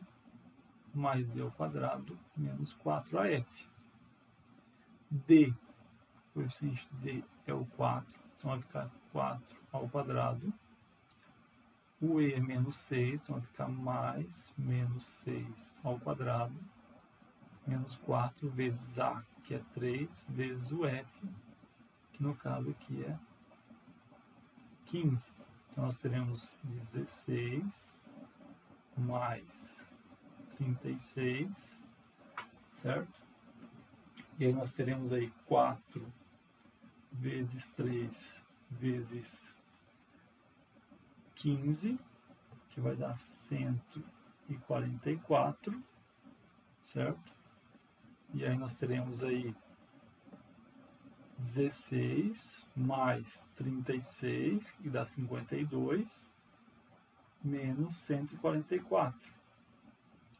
mais D ao quadrado menos 4AF. D, o coeficiente D é o 4, então vai ficar 4 ao quadrado. O E é menos 6, então vai ficar mais menos 6 ao quadrado, menos 4 vezes A, que é 3, vezes o F, que no caso aqui é 15. Então nós teremos 16 mais 36, certo? E aí nós teremos aí 4 vezes 3 vezes 15, que vai dar 144, certo? E aí nós teremos aí 16 mais 36, que dá 52, menos 144,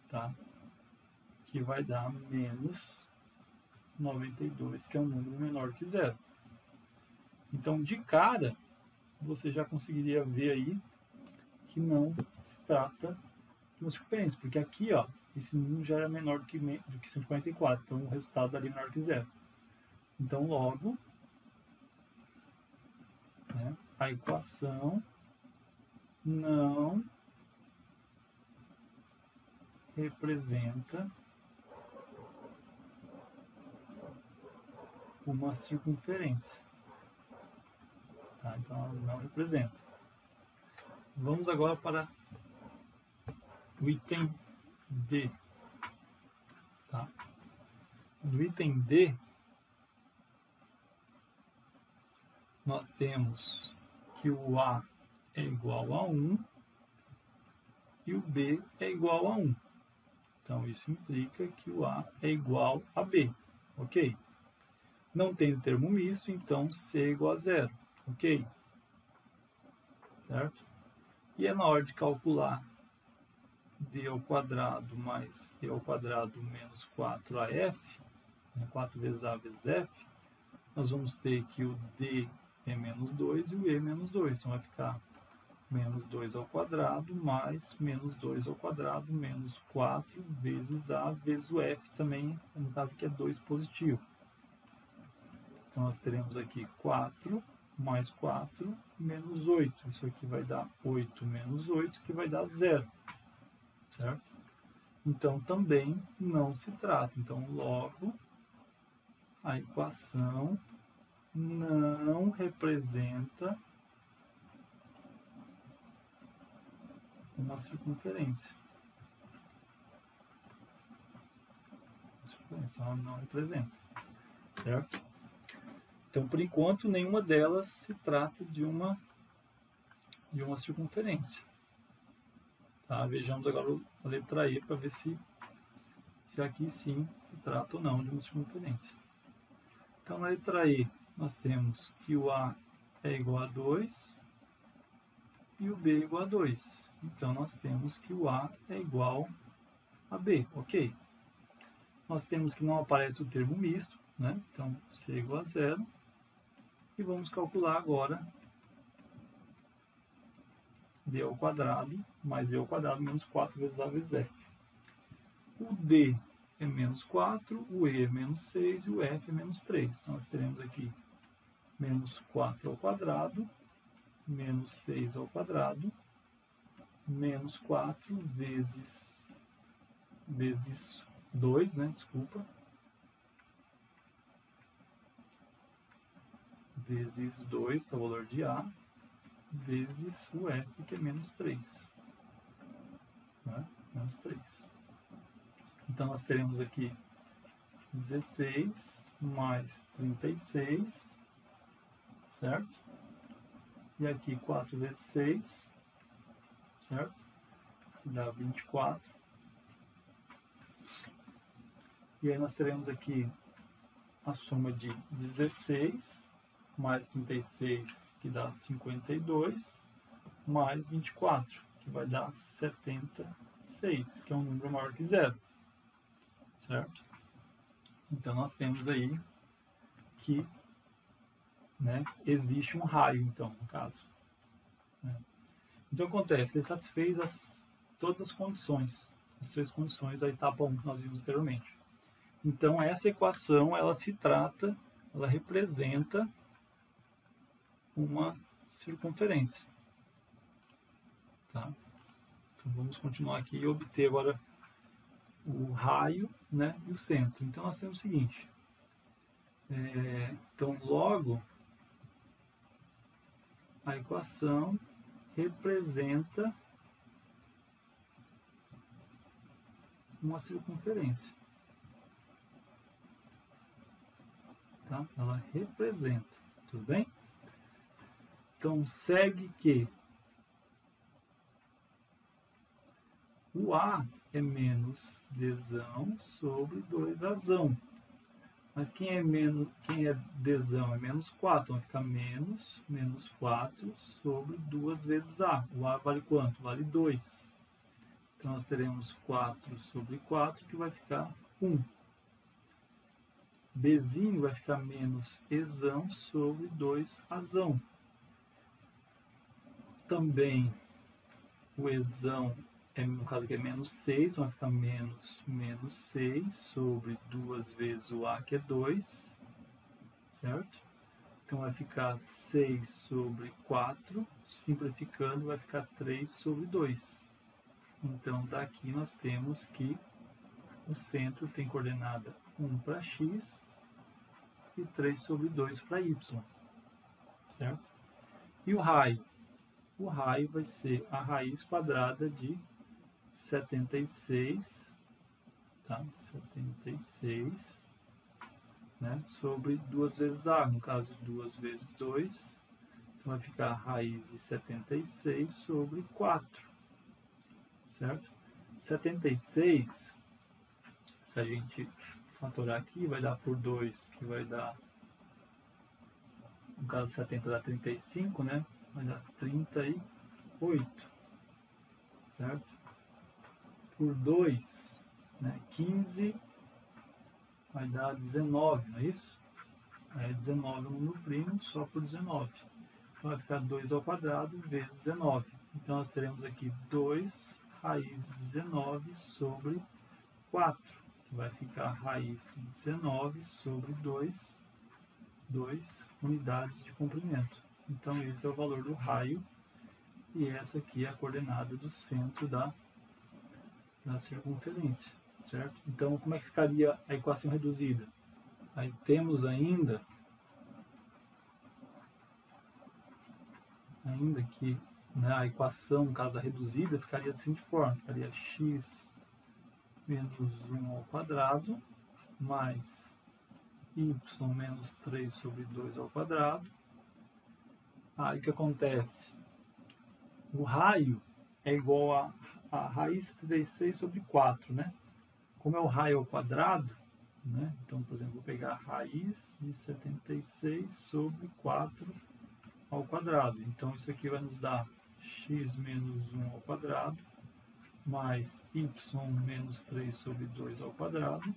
tá? Que vai dar menos 92, que é um número menor que zero. Então, de cara, você já conseguiria ver aí que não se trata de uma circunferência, porque aqui, ó, esse número já era menor do que 144, então o resultado ali é menor que zero. Então, logo, né, a equação não representa uma circunferência. Tá? Então, ela não representa. Vamos agora para o item D. Tá? No item D, nós temos que o A é igual a 1 e o B é igual a 1. Então, isso implica que o A é igual a B, ok? Não tem o termo misto, então C é igual a 0, ok? Certo? E é na hora de calcular D ao quadrado mais E ao quadrado menos 4AF, 4 vezes A vezes F, nós vamos ter que o D é menos 2 e o E é menos 2. Então vai ficar menos 2 ao quadrado mais menos 2 ao quadrado menos 4 vezes A vezes o F também, no caso aqui é 2 positivo. Então nós teremos aqui 4 mais 4 menos 8. Isso aqui vai dar 8 menos 8, que vai dar 0. Certo? Então também não se trata. Então logo a equação não representa uma circunferência. Ela não representa, certo? Então, por enquanto, nenhuma delas se trata de uma circunferência. Tá? Vejamos agora a letra E para ver se aqui sim se trata ou não de uma circunferência. Então, na letra E, nós temos que o A é igual a 2 e o B é igual a 2. Então, nós temos que o A é igual a B, ok? Nós temos que não aparece o termo misto, né? Então, C é igual a 0. E vamos calcular agora D ao quadrado mais E ao quadrado menos 4 vezes A vezes F. O D é menos 4, o E é menos 6 e o F é menos 3. Então, nós teremos aqui menos 4 ao quadrado, menos 6 ao quadrado, menos 4 vezes 2, né? Desculpa. Vezes 2, que é o valor de A, vezes o F, que é menos 3. né? Menos 3. Então, nós teremos aqui 16 mais 36, certo? E aqui 4 vezes 6, certo? Que dá 24. E aí nós teremos aqui a soma de 16 mais 36, que dá 52, mais 24, que vai dar 76, que é um número maior que zero, certo? Então, nós temos aí que, né, existe um raio, então, no caso. Né? Então, acontece, ele satisfez todas as condições, as 6 condições da etapa 1 que nós vimos anteriormente. Então, essa equação, ela representa uma circunferência. Tá? Então, vamos continuar aqui e obter agora o raio, né, e o centro. Então, nós temos o seguinte. Então, logo, a equação representa uma circunferência. Tá? Ela representa, tudo bem? Então, segue que o A é menos Dzão sobre 2Azão. Mas quem é Dzão é menos 4, então vai ficar menos 4 sobre 2 vezes A. O A vale quanto? Vale 2. Então, nós teremos 4 sobre 4, que vai ficar 1. Bzinho vai ficar menos Ezão sobre 2Azão. Também o Ezão, no caso aqui é menos 6, então vai ficar menos 6 sobre 2 vezes o A, que é 2, certo? Então vai ficar 6 sobre 4, simplificando vai ficar 3 sobre 2. Então daqui nós temos que o centro tem coordenada 1 para x e 3 sobre 2 para y, certo? E o raio? O raio vai ser a raiz quadrada de 76, tá? 76, né? Sobre 2 vezes A, no caso 2 vezes 2, então vai ficar a raiz de 76 sobre 4, certo? 76, se a gente fatorar aqui, vai dar por 2, que vai dar, no caso 70 dá 35, né? Vai dar 38, certo? Por 2, né? 15 vai dar 19, não é isso? É 19 é um número primo, só por 19. Então vai ficar 2 ao quadrado vezes 19. Então nós teremos aqui 2 raiz de 19 sobre 4, que vai ficar raiz de 19 sobre 2 unidades de comprimento. Então esse é o valor do raio e essa aqui é a coordenada do centro da circunferência, certo? Então como é que ficaria a equação reduzida? Aí temos ainda que, né, a equação, no caso a reduzida, ficaria da seguinte forma, ficaria x menos 1 ao quadrado mais y menos 3 sobre 2 ao quadrado. Aí o que acontece? O raio é igual a raiz de 76 sobre 4, né? Como é o raio ao quadrado, né? Então, por exemplo, vou pegar a raiz de 76 sobre 4 ao quadrado. Então, isso aqui vai nos dar x menos 1 ao quadrado mais y menos 3 sobre 2 ao quadrado.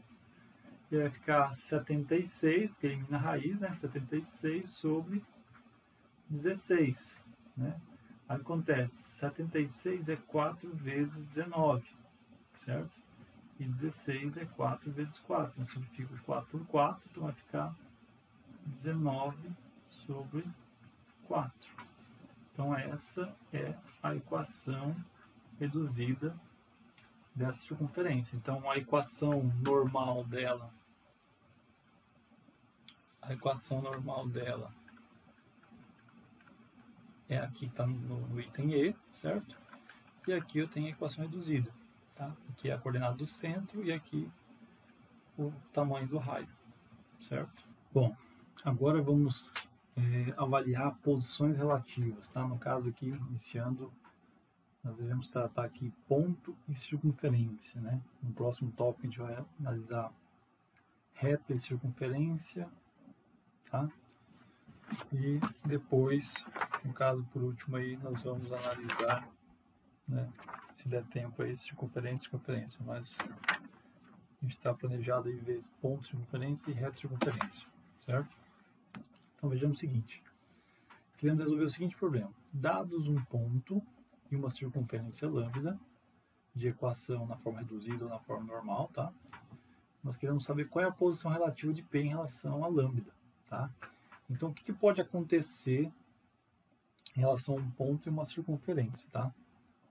E vai ficar 76, porque elimina a raiz, né? 76 sobre 16, né? Aí acontece, 76 é 4 vezes 19, certo? E 16 é 4 vezes 4. Então, simplifica 4 por 4, então vai ficar 19 sobre 4. Então, essa é a equação reduzida dessa circunferência. Então, a equação normal dela é aqui, está no item E, certo? e aqui eu tenho a equação reduzida. Tá? Aqui é a coordenada do centro e aqui o tamanho do raio, certo? Bom, agora vamos avaliar posições relativas, tá? No caso aqui, iniciando, nós devemos tratar aqui ponto e circunferência, né? No próximo tópico a gente vai analisar reta e circunferência, tá? E depois, no caso por último aí, nós vamos analisar, né, se der tempo aí, circunferência e circunferência, mas a gente está planejado aí ver ponto, circunferência e reta e circunferência, certo? Então vejamos o seguinte, queremos resolver o seguinte problema, dados um ponto e uma circunferência lambda, de equação na forma reduzida ou na forma normal, tá? Nós queremos saber qual é a posição relativa de P em relação a lambda, tá? Então, o que pode acontecer em relação a um ponto e uma circunferência, tá?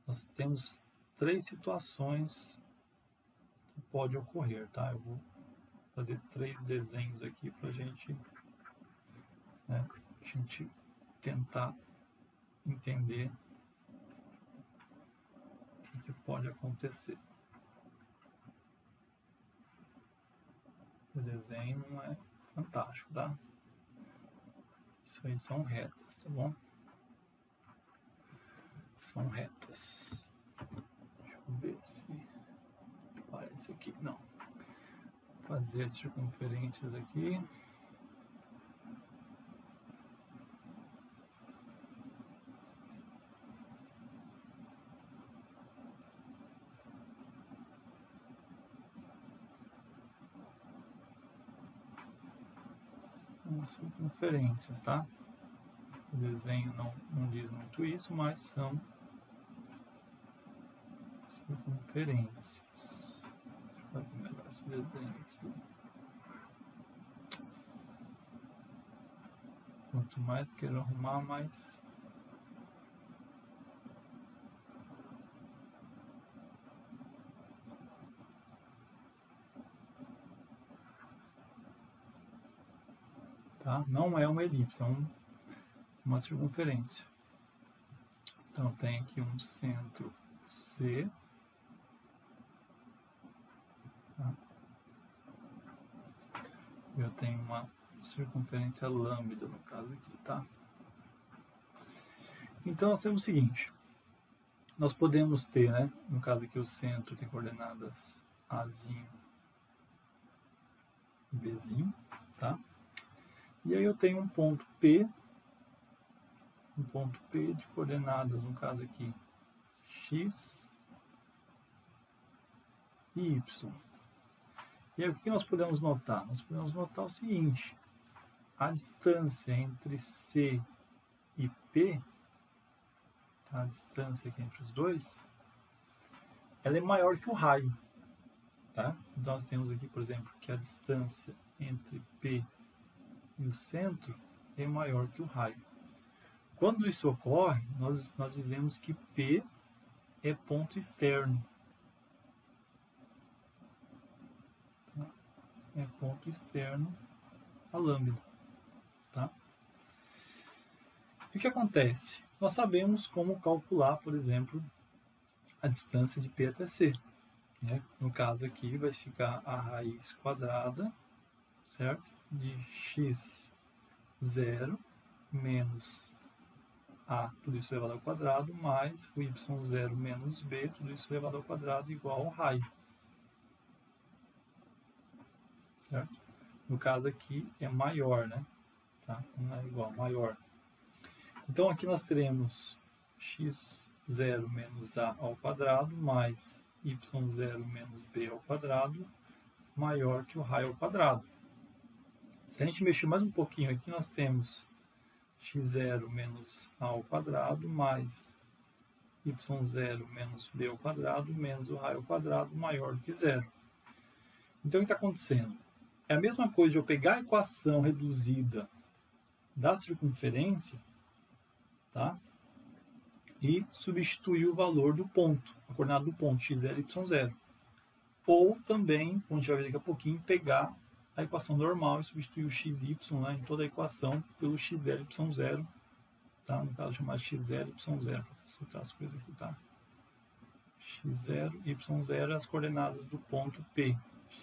Nós temos 3 situações que podem ocorrer, tá? Eu vou fazer 3 desenhos aqui para a gente tentar entender o que pode acontecer. O desenho não é fantástico, tá? Isso aí são retas, tá bom? São retas. Deixa eu ver se aparece aqui. Não. Vou fazer as circunferências aqui. Circunferências, tá? O desenho não diz muito isso, mas são circunferências. Deixa eu fazer melhor esse desenho aqui. Quanto mais quero arrumar, mais tá? Não é uma elipse, é uma circunferência. Então tem aqui um centro C, tá? Eu tenho uma circunferência lambda no caso aqui, tá? Então nós temos o seguinte, nós podemos ter, né, no caso aqui o centro tem coordenadas Azinho e Bzinho, tá? E aí eu tenho um ponto P de coordenadas, no caso aqui, X e Y. E aí o que nós podemos notar? Nós podemos notar o seguinte, a distância entre C e P, tá? A distância aqui entre os dois, ela é maior que o raio, tá? Então nós temos aqui, por exemplo, que a distância entre P e o centro é maior que o raio. Quando isso ocorre, nós dizemos que P é ponto externo. Tá? É ponto externo a lambda. Tá? E o que acontece? Nós sabemos como calcular, por exemplo, a distância de P até C. Né? No caso aqui vai ficar a raiz quadrada, certo? De x0 menos a, tudo isso elevado ao quadrado, mais o y0 menos b, tudo isso elevado ao quadrado, igual ao raio. Certo? No caso aqui é maior, né? Tá? Não é igual, maior. Então aqui nós teremos x0 menos a ao quadrado, mais y0 menos b ao quadrado, maior que o raio ao quadrado. Se a gente mexer mais um pouquinho aqui, nós temos x0 menos a ao quadrado, mais y0 menos b ao quadrado, menos o raio ao quadrado, maior do que zero. Então, o que está acontecendo? É a mesma coisa de eu pegar a equação reduzida da circunferência, tá? E substituir o valor do ponto, a coordenada do ponto, x0 e y0. Ou também, como a gente vai ver daqui a pouquinho, pegar a equação normal e substituir o x e y, né, em toda a equação pelo x0 e y0, tá? No caso, chamar x0 e y0 para facilitar as coisas aqui, tá? x0, y0 as coordenadas do ponto P,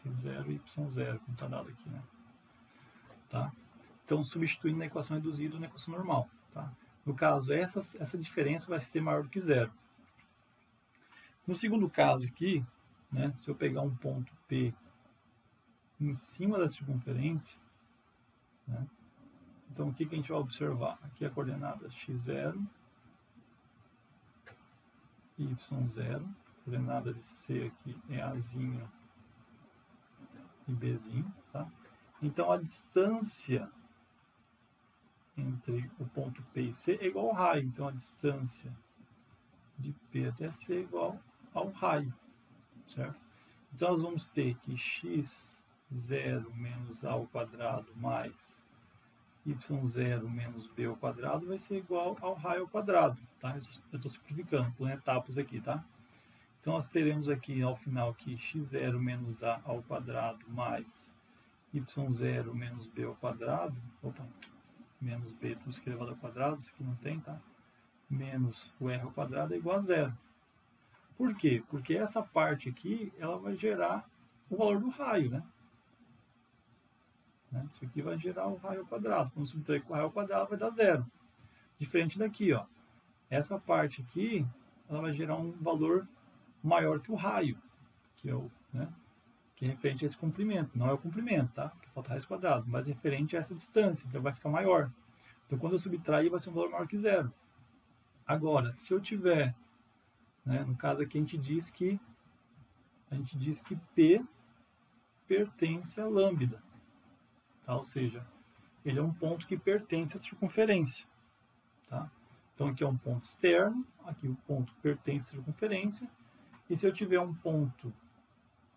x0 e y0, como está dado aqui, né? Tá? Então, substituindo a equação reduzida na equação normal. Tá? No caso, essa diferença vai ser maior do que zero. No segundo caso aqui, né, se eu pegar um ponto P em cima da circunferência, né, então o que a gente vai observar? Aqui a coordenada x0, y0, a coordenada de C aqui é Azinho e Bzinho. Tá? Então a distância entre o ponto P e C é igual ao raio, então a distância de P até C é igual ao raio, certo? Então nós vamos ter que x0 menos a ao quadrado mais y0 menos b ao quadrado vai ser igual ao raio ao quadrado, tá? Eu estou simplificando, por etapas aqui, tá? Então nós teremos aqui ao final que x0 menos a ao quadrado mais y0 menos b ao quadrado, menos b tudo escrevado ao quadrado, isso aqui não tem, tá? Menos o r ao quadrado é igual a zero. Por quê? Porque essa parte aqui, ela vai gerar o valor do raio, né? Isso aqui vai gerar o raio ao quadrado. Quando subtrair com o raio ao quadrado, vai dar zero. Diferente daqui, ó. Essa parte aqui, ela vai gerar um valor maior que o raio, que é, que é referente a esse comprimento. Não é o comprimento, tá? Porque falta raiz quadrado, mas referente a essa distância, então vai ficar maior. Então, quando eu subtrair, vai ser um valor maior que zero. Agora, se eu tiver, no caso aqui a gente diz que P pertence a lambda, tá? Ou seja, ele é um ponto que pertence à circunferência, tá? Então aqui é um ponto externo, aqui o ponto pertence à circunferência, e se eu tiver um ponto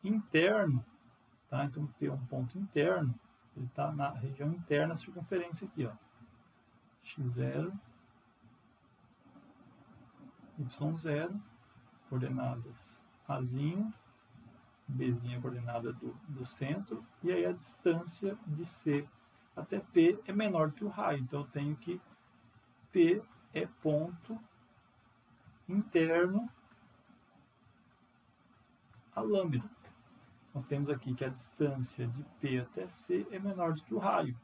interno, tá? Então P é um ponto interno, ele está na região interna da circunferência aqui, ó, x0, y0, coordenadas Azinho, Bzinho é a coordenada do centro, e aí a distância de C até P é menor que o raio, então eu tenho que P é ponto interno a lambda. Nós temos aqui que a distância de P até C é menor do que o raio.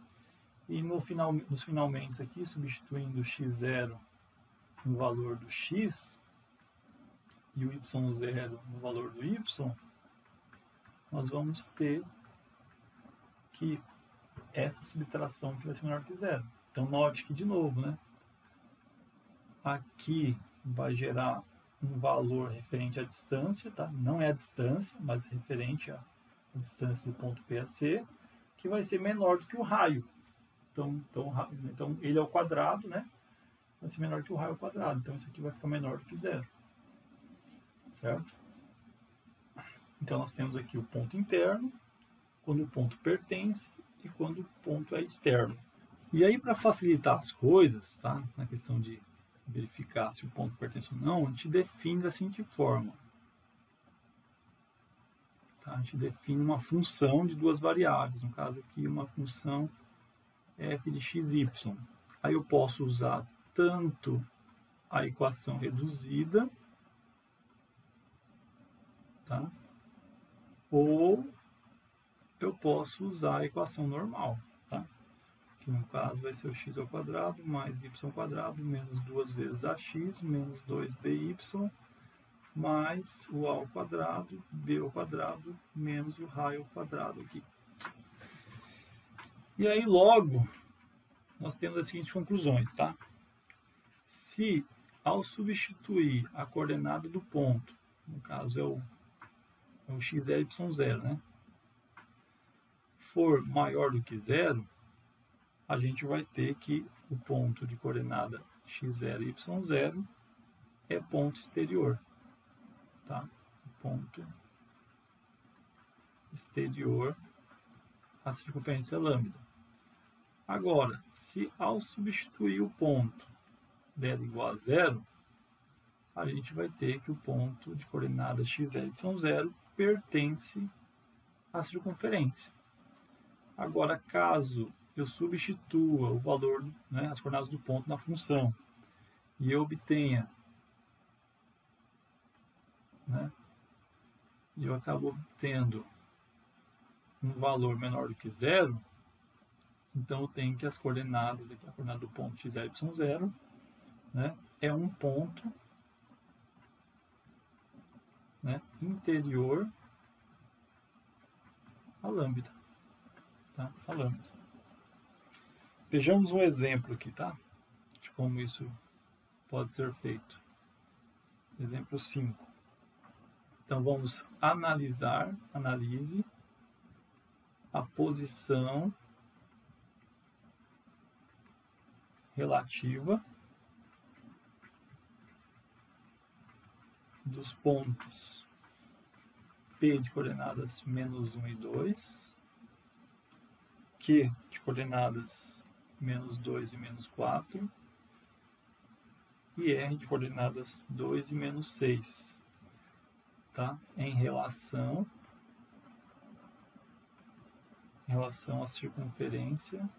E nos finalmente aqui, substituindo o x0 no valor do x e o y0 no valor do y, nós vamos ter que essa subtração aqui vai ser menor que zero. Então, note que, de novo, aqui vai gerar um valor referente à distância, tá? Não é a distância, mas referente à distância do ponto P a C, que vai ser menor do que o raio. Então ele ao quadrado, vai ser menor que o raio ao quadrado. Então, isso aqui vai ficar menor do que zero. Certo? Então, nós temos aqui o ponto interno, quando o ponto pertence e quando o ponto é externo. E aí, para facilitar as coisas, tá? Na questão de verificar se o ponto pertence ou não, a gente define da seguinte forma. Tá? A gente define uma função de duas variáveis, no caso aqui uma função f de xy. Aí eu posso usar tanto a equação reduzida, tá? Ou eu posso usar a equação normal, tá? Que no caso vai ser o x ao quadrado mais y ao quadrado menos 2 vezes ax menos 2by mais o a ao quadrado, b ao quadrado menos o raio ao quadrado aqui. E aí logo nós temos as seguintes conclusões, tá? Se ao substituir a coordenada do ponto, no caso é o x0 e y0, for maior do que zero, a gente vai ter que o ponto de coordenada x0 e y0 é ponto exterior, tá? Ponto exterior à circunferência lambda. Agora, se ao substituir o ponto der igual a zero, a gente vai ter que o ponto de coordenada x0 e y0 pertence à circunferência. Agora, caso eu substitua o valor, as coordenadas do ponto na função, e eu obtenha né? E eu acabo tendo um valor menor do que zero, então eu tenho que as coordenadas, aqui a coordenada do ponto x, y, 0, né, é um ponto, né, interior à lambda, tá? A lambda. Vejamos um exemplo aqui, tá? De como isso pode ser feito. Exemplo 5. Então vamos analise a posição relativa dos pontos P de coordenadas menos 1 e 2, Q de coordenadas menos 2 e menos 4, e R de coordenadas 2 e menos 6, tá? Em relação à circunferência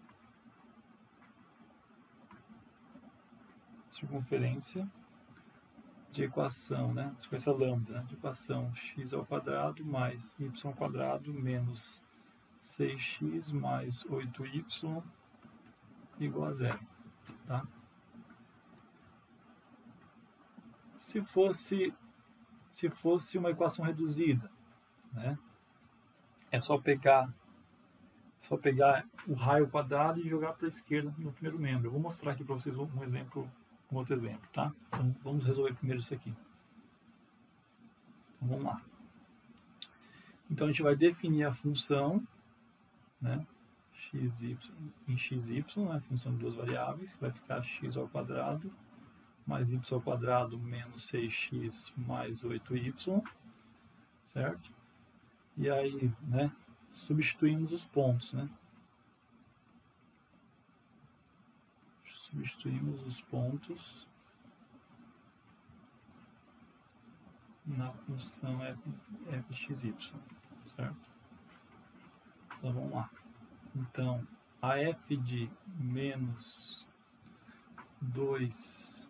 de equação, né? Sequência lambda, né? De equação x ao quadrado mais y ao quadrado menos 6x mais 8y igual a zero, tá? Se fosse uma equação reduzida, né? É só pegar o raio quadrado e jogar para a esquerda no primeiro membro. Eu vou mostrar aqui para vocês um outro exemplo, tá? Então vamos resolver primeiro isso aqui. Então vamos lá. Então a gente vai definir a função, né, em xy, né, função de duas variáveis, que vai ficar x ao quadrado mais y ao quadrado menos 6x mais 8y, certo? E aí, né, substituímos os pontos, né? Substituímos os pontos na função fxy, certo? Então vamos lá. Então, a f de menos 2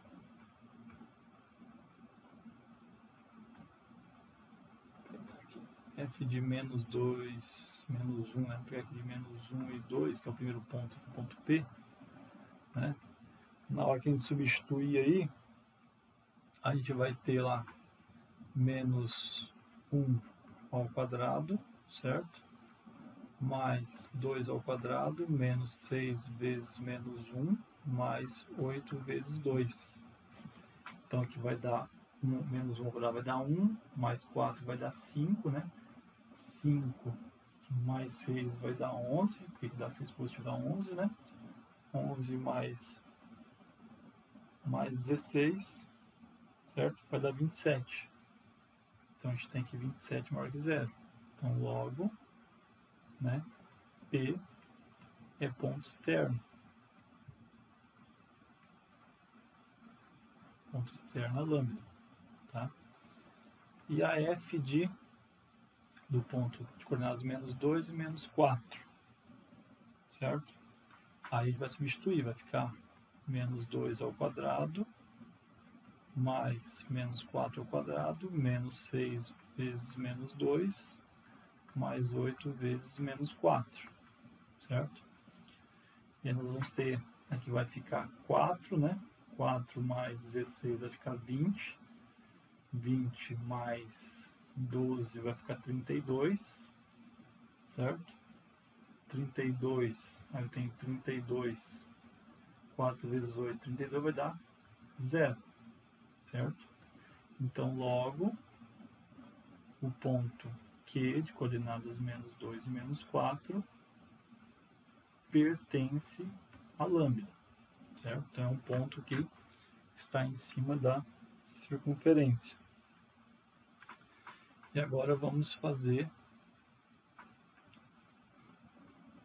f de menos 2, menos 1, né? Pegar aqui de menos 1 e 2, que é o primeiro ponto, aqui, o ponto P, né? Na hora que a gente substituir aí, a gente vai ter lá menos 1 ao quadrado, certo? Mais 2 ao quadrado, menos 6 vezes menos 1, mais 8 vezes 2. Então aqui vai dar menos 1 ao quadrado vai dar 1, mais 4 vai dar 5, né? 5 mais 6 vai dar 11, porque dá 6 positivo dá 11, né? 11 mais 16, certo? Vai dar 27. Então a gente tem que 27 maior que 0. Então logo, né, P é ponto externo. Ponto externo à lambda, tá? E a F do ponto de coordenadas menos 2 e menos 4, certo? Aí vai substituir, vai ficar menos 2 ao quadrado, mais menos 4 ao quadrado, menos 6 vezes menos 2, mais 8 vezes menos 4, certo? E aí nós vamos ter, aqui vai ficar 4, né? 4 mais 16 vai ficar 20, 20 mais 12 vai ficar 32, certo? 32, aí eu tenho 32, 4 vezes 8, 32 vai dar 0, certo? Então, logo, o ponto Q de coordenadas menos 2 e menos 4 pertence à lambda, certo? Então, é um ponto que está em cima da circunferência. E agora vamos fazer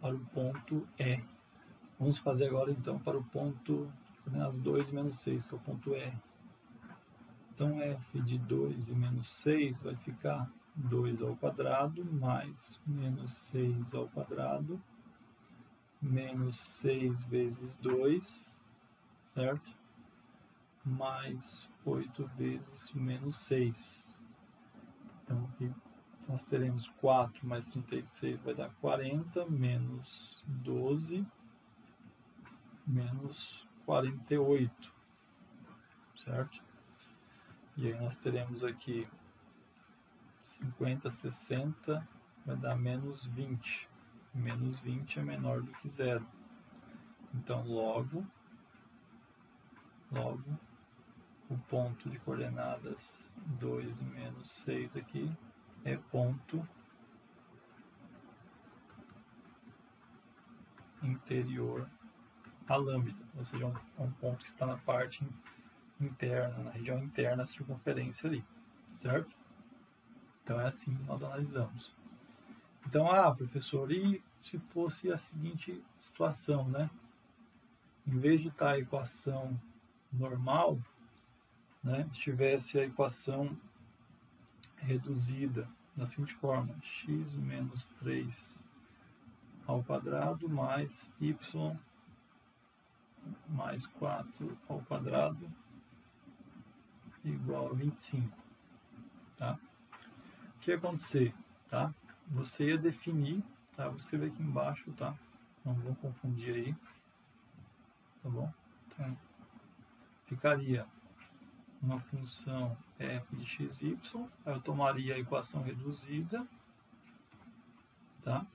para o ponto E. Vamos fazer agora, então, para o ponto coordenadas 2 e menos 6, que é o ponto R. Então, f de 2 e menos 6 vai ficar 2 ao quadrado mais menos 6 ao quadrado menos 6 vezes 2, certo? Mais 8 vezes menos 6. Então, aqui nós teremos 4 mais 36 vai dar 40, menos 12, menos 48, certo? E aí nós teremos aqui 50, 60, vai dar menos 20. Menos 20 é menor do que zero. Então, logo, o ponto de coordenadas 2 e menos 6 aqui é ponto interior à lambda, ou seja, um ponto que está na parte interna, na região interna da circunferência ali, certo? Então é assim que nós analisamos. Então, professor, e se fosse a seguinte situação, né? Em vez de estar a equação normal, né, tivesse a equação reduzida da seguinte forma: x menos 3 ao quadrado mais y mais 4 ao quadrado igual a 25, tá? O que ia acontecer, tá? Você ia definir, tá? Vou escrever aqui embaixo, tá? Não vou confundir aí, tá bom? Então, ficaria uma função f de x, y, aí eu tomaria a equação reduzida, tá?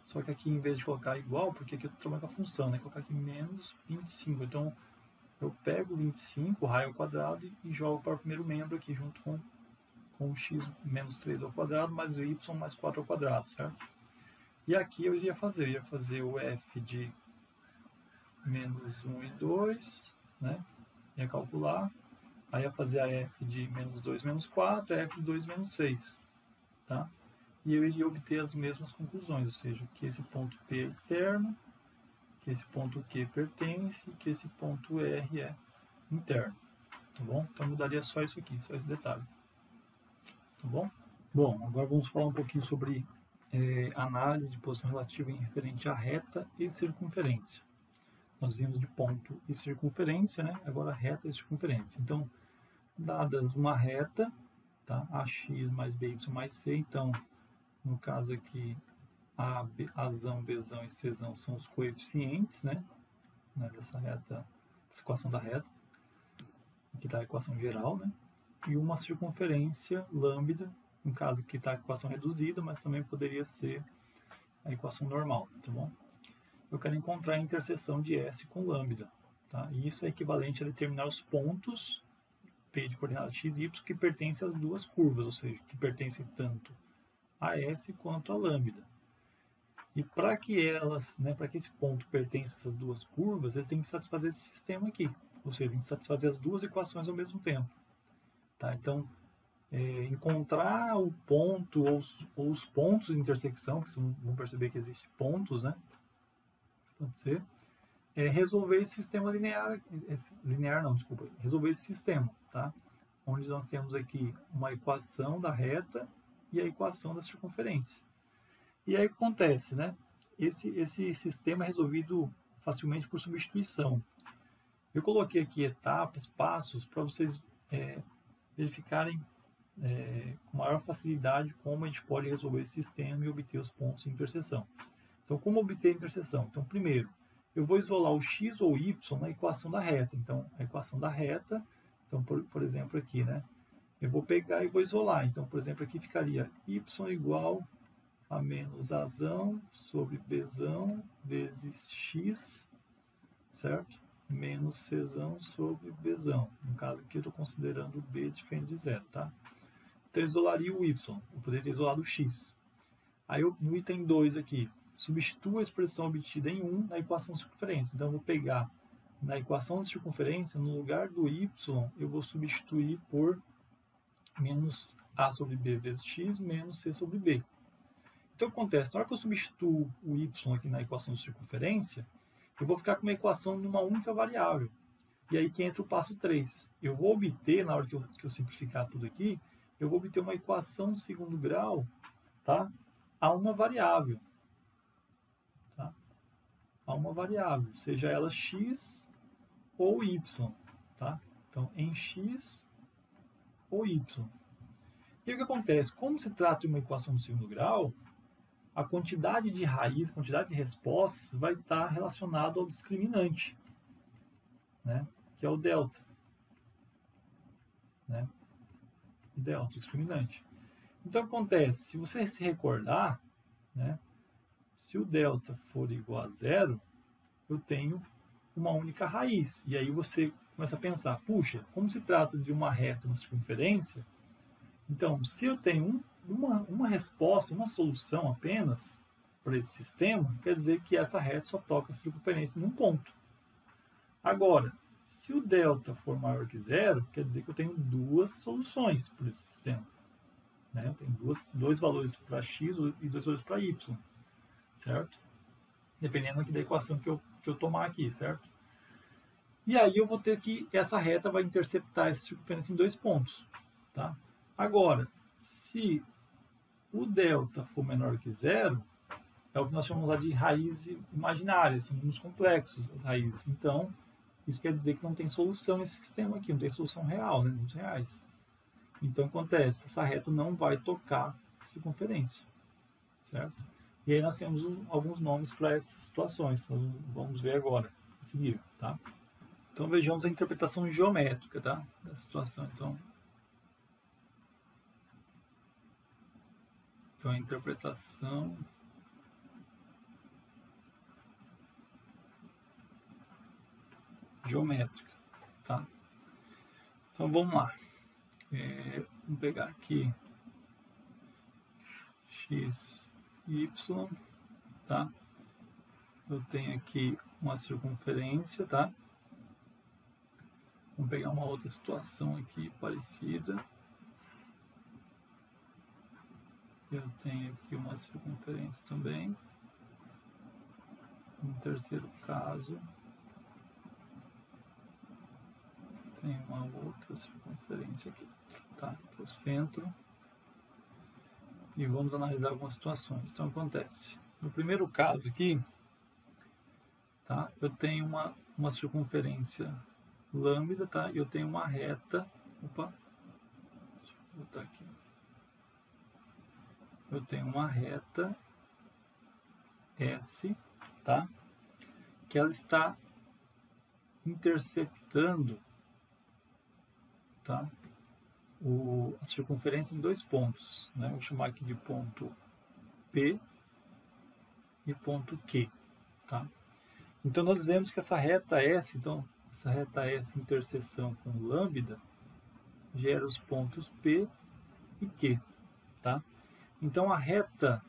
Só que aqui, em vez de colocar igual, porque aqui eu estou tomando a função, né? Colocar aqui menos 25. Então, eu pego 25, raio ao quadrado, e jogo para o primeiro membro aqui, junto com o x menos 3 ao quadrado, mais o y mais 4 ao quadrado, certo? E aqui eu ia fazer o f de menos 1 e 2, né? Ia calcular, aí ia fazer a f de menos 2 menos 4, a f de 2 menos 6, tá? E eu iria obter as mesmas conclusões, ou seja, que esse ponto P é externo, que esse ponto Q pertence, que esse ponto R é interno, tá bom? Então mudaria só isso aqui, só esse detalhe, tá bom? Bom, agora vamos falar um pouquinho sobre análise de posição relativa em referente à reta e circunferência. Nós vimos de ponto e circunferência, né? Agora reta e circunferência. Então, dadas uma reta, tá? AX mais BY mais C, então, no caso aqui, Azão, Bzão e Czão são os coeficientes, né? Dessa reta, dessa equação da reta. Aqui está a equação geral, né? E uma circunferência lambda, no caso aqui está a equação reduzida, mas também poderia ser a equação normal, tá bom? Eu quero encontrar a interseção de S com lambda, tá? E isso é equivalente a determinar os pontos P de coordenada x e y que pertencem às duas curvas, ou seja, que pertencem tanto a S quanto a lambda. E para que elas, né, para que esse ponto pertença a essas duas curvas, ele tem que satisfazer esse sistema aqui, ou seja, tem que satisfazer as duas equações ao mesmo tempo, tá? Então, encontrar o ponto ou os pontos de intersecção, que vocês vão perceber que existem pontos, né? Pode ser. Resolver esse sistema resolver esse sistema, tá? Onde nós temos aqui uma equação da reta e a equação da circunferência. E aí o que acontece, né? Esse sistema é resolvido facilmente por substituição. Eu coloquei aqui etapas, passos, para vocês verificarem com maior facilidade como a gente pode resolver esse sistema e obter os pontos de interseção. Então, como obter a interseção? Então, primeiro, eu vou isolar o x ou y na equação da reta. Então, a equação da reta, então, por exemplo, aqui, né? Eu vou pegar e vou isolar. Então, por exemplo, aqui ficaria y igual a menos azão sobre bzão vezes x, certo? Menos czão sobre bzão. No caso aqui eu estou considerando b diferente de zero, tá? Então eu isolaria o y, eu poderia isolar o x. Aí no item 2 aqui, substituo a expressão obtida em 1 na equação de circunferência. Então eu vou pegar na equação de circunferência, no lugar do y, eu vou substituir por menos a sobre b vezes x menos c sobre b. Então, o que acontece? Na hora que eu substituo o y aqui na equação de circunferência, eu vou ficar com uma equação de uma única variável. E aí que entra o passo 3. Eu vou obter, na hora que eu simplificar tudo aqui, eu vou obter uma equação de segundo grau, tá? A uma variável. Tá? A uma variável, seja ela x ou y. Tá? Então, em x ou y. E o que acontece? Como se trata de uma equação de segundo grau, a quantidade de raiz, a quantidade de respostas vai estar relacionada ao discriminante, né? Que é o delta. Né? O delta, o discriminante. Então, acontece, se você se recordar, né, se o delta for igual a zero, eu tenho uma única raiz. E aí você começa a pensar, puxa, como se trata de uma reta, uma circunferência, então, se eu tenho uma resposta, uma solução apenas para esse sistema, quer dizer que essa reta só toca a circunferência num ponto. Agora, se o delta for maior que zero, quer dizer que eu tenho duas soluções para esse sistema. Né? Eu tenho dois valores para x e dois valores para y, certo? Dependendo aqui da equação que eu tomar aqui, certo? E aí eu vou ter que, essa reta vai interceptar essa circunferência em dois pontos, tá? Agora, se o delta for menor que zero, é o que nós chamamos lá de raiz imaginária, são números complexos as raízes. Então, isso quer dizer que não tem solução nesse sistema aqui, não tem solução real, né, números reais. Então, acontece, essa reta não vai tocar a circunferência, certo? E aí nós temos alguns nomes para essas situações, que nós vamos ver agora, a seguir, tá? Então, vejamos a interpretação geométrica, tá, da situação. Então, a interpretação geométrica, tá? Então, vamos lá. Vamos pegar aqui x, y, tá? Eu tenho aqui uma circunferência, tá? Vamos pegar uma outra situação aqui parecida. Eu tenho aqui uma circunferência também. No terceiro caso, tem uma outra circunferência aqui, tá? Que é o centro. E vamos analisar algumas situações. Então, acontece. No primeiro caso aqui, tá? Eu tenho uma circunferência lambda, tá? E eu tenho uma reta. Opa! Deixa eu botar aqui. Eu tenho uma reta S, tá? Que ela está interceptando, tá? A circunferência em dois pontos, né? Vou chamar aqui de ponto P e ponto Q, tá? Então, nós dizemos que essa reta S, então, essa reta S interseção com lambda, gera os pontos P e Q, tá? Então, a reta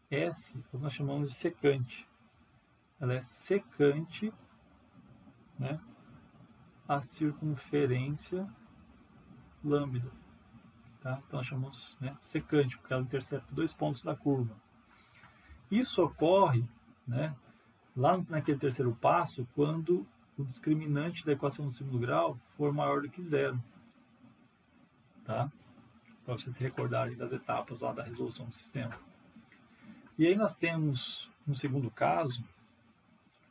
S, nós chamamos de secante. Ela é secante, né, a circunferência lambda. Tá? Então, nós chamamos, né, secante, porque ela intercepta dois pontos da curva. Isso ocorre, né, lá naquele terceiro passo, quando o discriminante da equação do segundo grau for maior do que zero. Tá? Para vocês se recordarem das etapas lá da resolução do sistema. E aí nós temos, no segundo caso,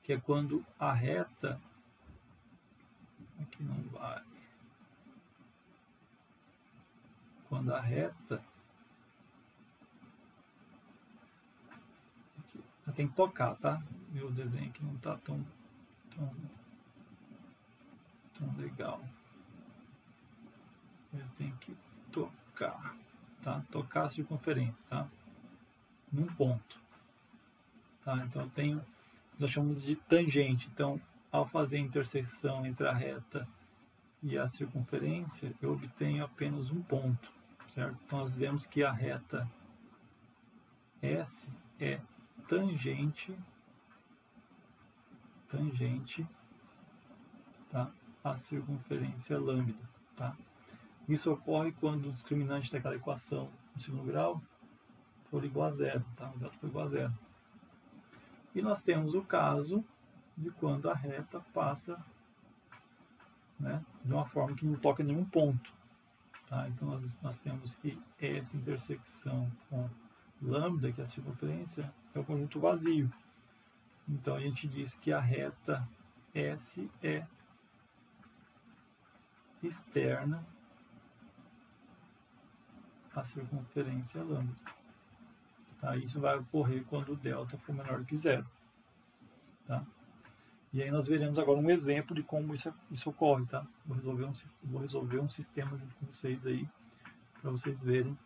que é quando a reta... Aqui não vai. Quando a reta... Aqui, ela tem que tocar, tá? Meu desenho aqui não está tão legal. Eu tenho que tocar, tá? Tocar a circunferência, tá? Num ponto, tá? Então eu tenho, nós chamamos de tangente. Então, ao fazer a interseção entre a reta e a circunferência, eu obtenho apenas um ponto, certo? Então nós dizemos que a reta S é tangente, tá? A circunferência lambda, tá? Isso ocorre quando o discriminante daquela equação no segundo grau for igual a zero, tá? O delta for igual a zero. E nós temos o caso de quando a reta passa, né, de uma forma que não toca nenhum ponto, tá? Então nós temos que essa intersecção com lambda, que é a circunferência, é o conjunto vazio. Então a gente diz que a reta S é externa, a circunferência lambda. Tá? Isso vai ocorrer quando o delta for menor que zero. Tá? E aí nós veremos agora um exemplo de como isso ocorre. Tá? Vou resolver um sistema junto com vocês aí, para vocês verem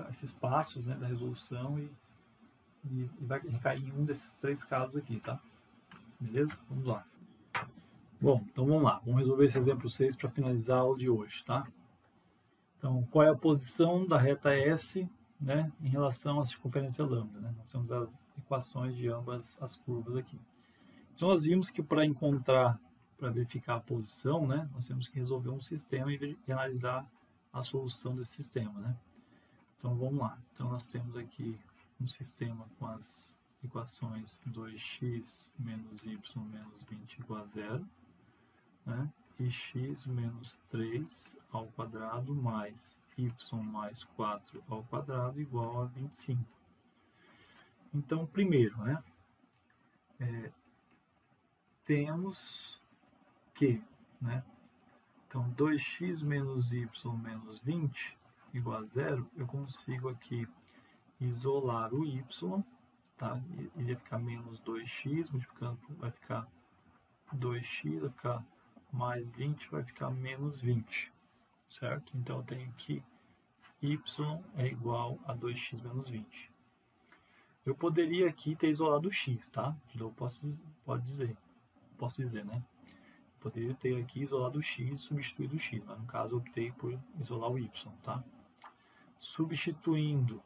esses passos, né, da resolução e vai recair em um desses três casos aqui. Tá? Beleza? Vamos lá. Bom, então vamos lá. Vamos resolver esse exemplo 6 para finalizar a aula de hoje. Tá? Então, qual é a posição da reta S, né, em relação à circunferência lambda? Né? Nós temos as equações de ambas as curvas aqui. Então, nós vimos que para verificar a posição, né, nós temos que resolver um sistema e analisar a solução desse sistema. Né? Então, vamos lá. Então, nós temos aqui um sistema com as equações 2x menos y menos 20 igual a zero, né? E x menos 3 ao quadrado mais y mais 4 ao quadrado igual a 25. Então, primeiro, né, temos que, né, então 2x menos y menos 20 igual a zero, eu consigo aqui isolar o y, tá? Ele vai ficar menos 2x, multiplicando, vai ficar 2x, vai ficar mais 20, vai ficar menos 20, certo? Então, eu tenho que y é igual a 2x menos 20. Eu poderia aqui ter isolado o x, tá? Então, posso dizer, né? Eu poderia ter aqui isolado o x e substituído o x, mas no caso eu optei por isolar o y, tá? Substituindo,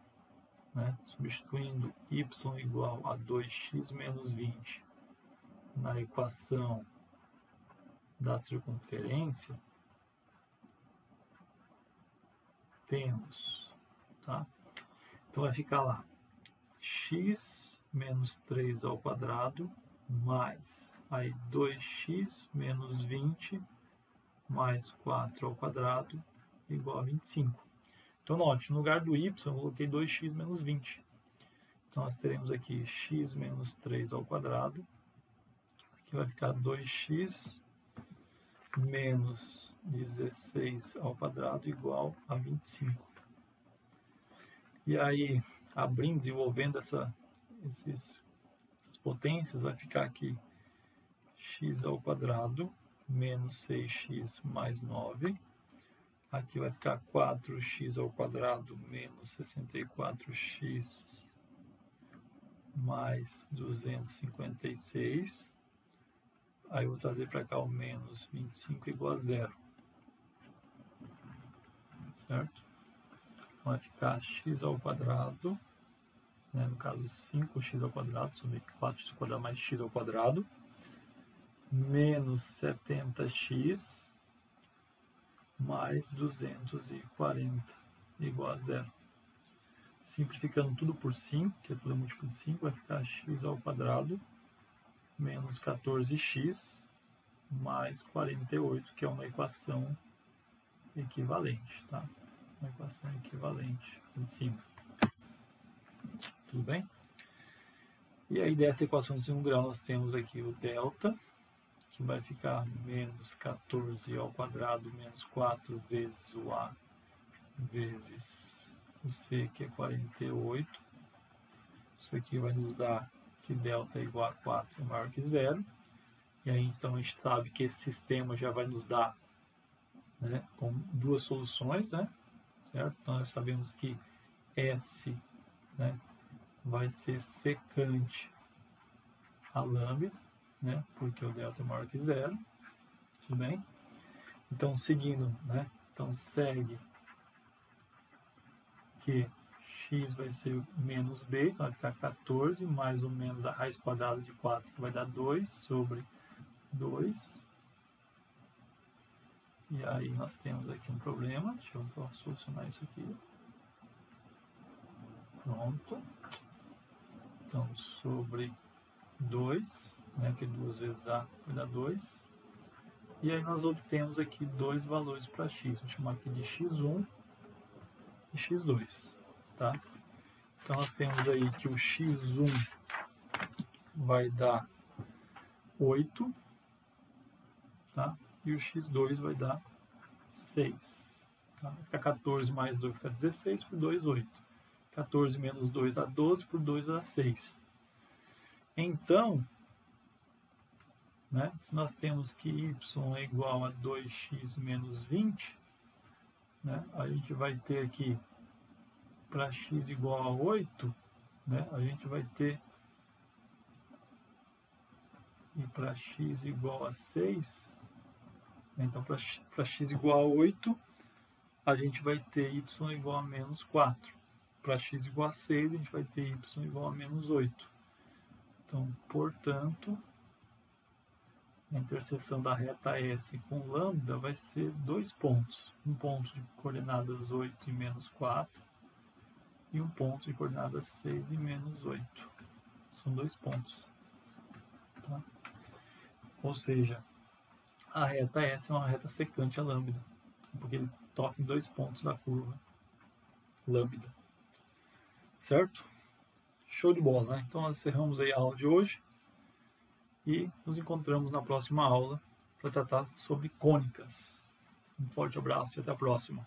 né? Substituindo y igual a 2x menos 20 na equação da circunferência, temos, tá? Então vai ficar lá x menos 3 ao quadrado mais aí 2x menos 20 mais 4 ao quadrado igual a 25. Então note, no lugar do y eu coloquei 2x menos 20. Então nós teremos aqui x menos 3 ao quadrado, aqui vai ficar 2x menos 16 ao quadrado igual a 25. E aí, desenvolvendo essas potências, vai ficar aqui x ao quadrado menos 6x mais 9. Aqui vai ficar 4x ao quadrado menos 64x mais 256. Aí eu vou trazer para cá o menos 25 igual a zero. Certo? Então vai ficar x ao quadrado, né, no caso 5x ao quadrado, sobre 4x ao quadrado mais x ao quadrado, menos 70x mais 240 igual a zero. Simplificando tudo por 5, que é tudo múltiplo de 5, vai ficar x ao quadrado menos 14x mais 48, que é uma equação equivalente, tá? Uma equação equivalente em cima. Tudo bem? E aí dessa equação de segundo grau nós temos aqui o delta, que vai ficar menos 14 ao quadrado menos 4 vezes o A vezes o C, que é 48. Isso aqui vai nos dar que delta é igual a 4 é maior que zero. E aí então a gente sabe que esse sistema já vai nos dar, né, com duas soluções, né? Certo? Então nós sabemos que S, né, vai ser secante a lambda, né, porque o delta é maior que zero. Tudo bem? Então seguindo, né? Então segue que x vai ser menos b, então vai ficar 14, mais ou menos a raiz quadrada de 4, que vai dar 2 sobre 2. E aí nós temos aqui um problema, deixa eu só solucionar isso aqui. Pronto. Então, sobre 2, né, que 2 vezes a vai dar 2. E aí nós obtemos aqui dois valores para x, vou chamar aqui de x1 e x2, tá? Então nós temos aí que o x1 vai dar 8, tá? E o x2 vai dar 6, Tá? Vai ficar 14 mais 2 fica 16, por 2, 8. 14 menos 2 dá 12, por 2 dá 6. Então, né, se nós temos que y é igual a 2x menos 20, né, a gente vai ter aqui, para x igual a 8, né, a gente vai ter, e para x igual a 6, então para x igual a 8, a gente vai ter y igual a menos 4. Para x igual a 6, a gente vai ter y igual a menos 8. Então, portanto, a interseção da reta S com lambda vai ser 2 pontos. Um ponto de coordenadas 8 e menos 4 e um ponto de coordenadas 6 e menos 8. São 2 pontos. Tá? Ou seja, a reta S é uma reta secante a lambda, porque ele toca em 2 pontos da curva lambda. Certo? Show de bola, né? Então, nós encerramos aí a aula de hoje e nos encontramos na próxima aula para tratar sobre cônicas. Um forte abraço e até a próxima.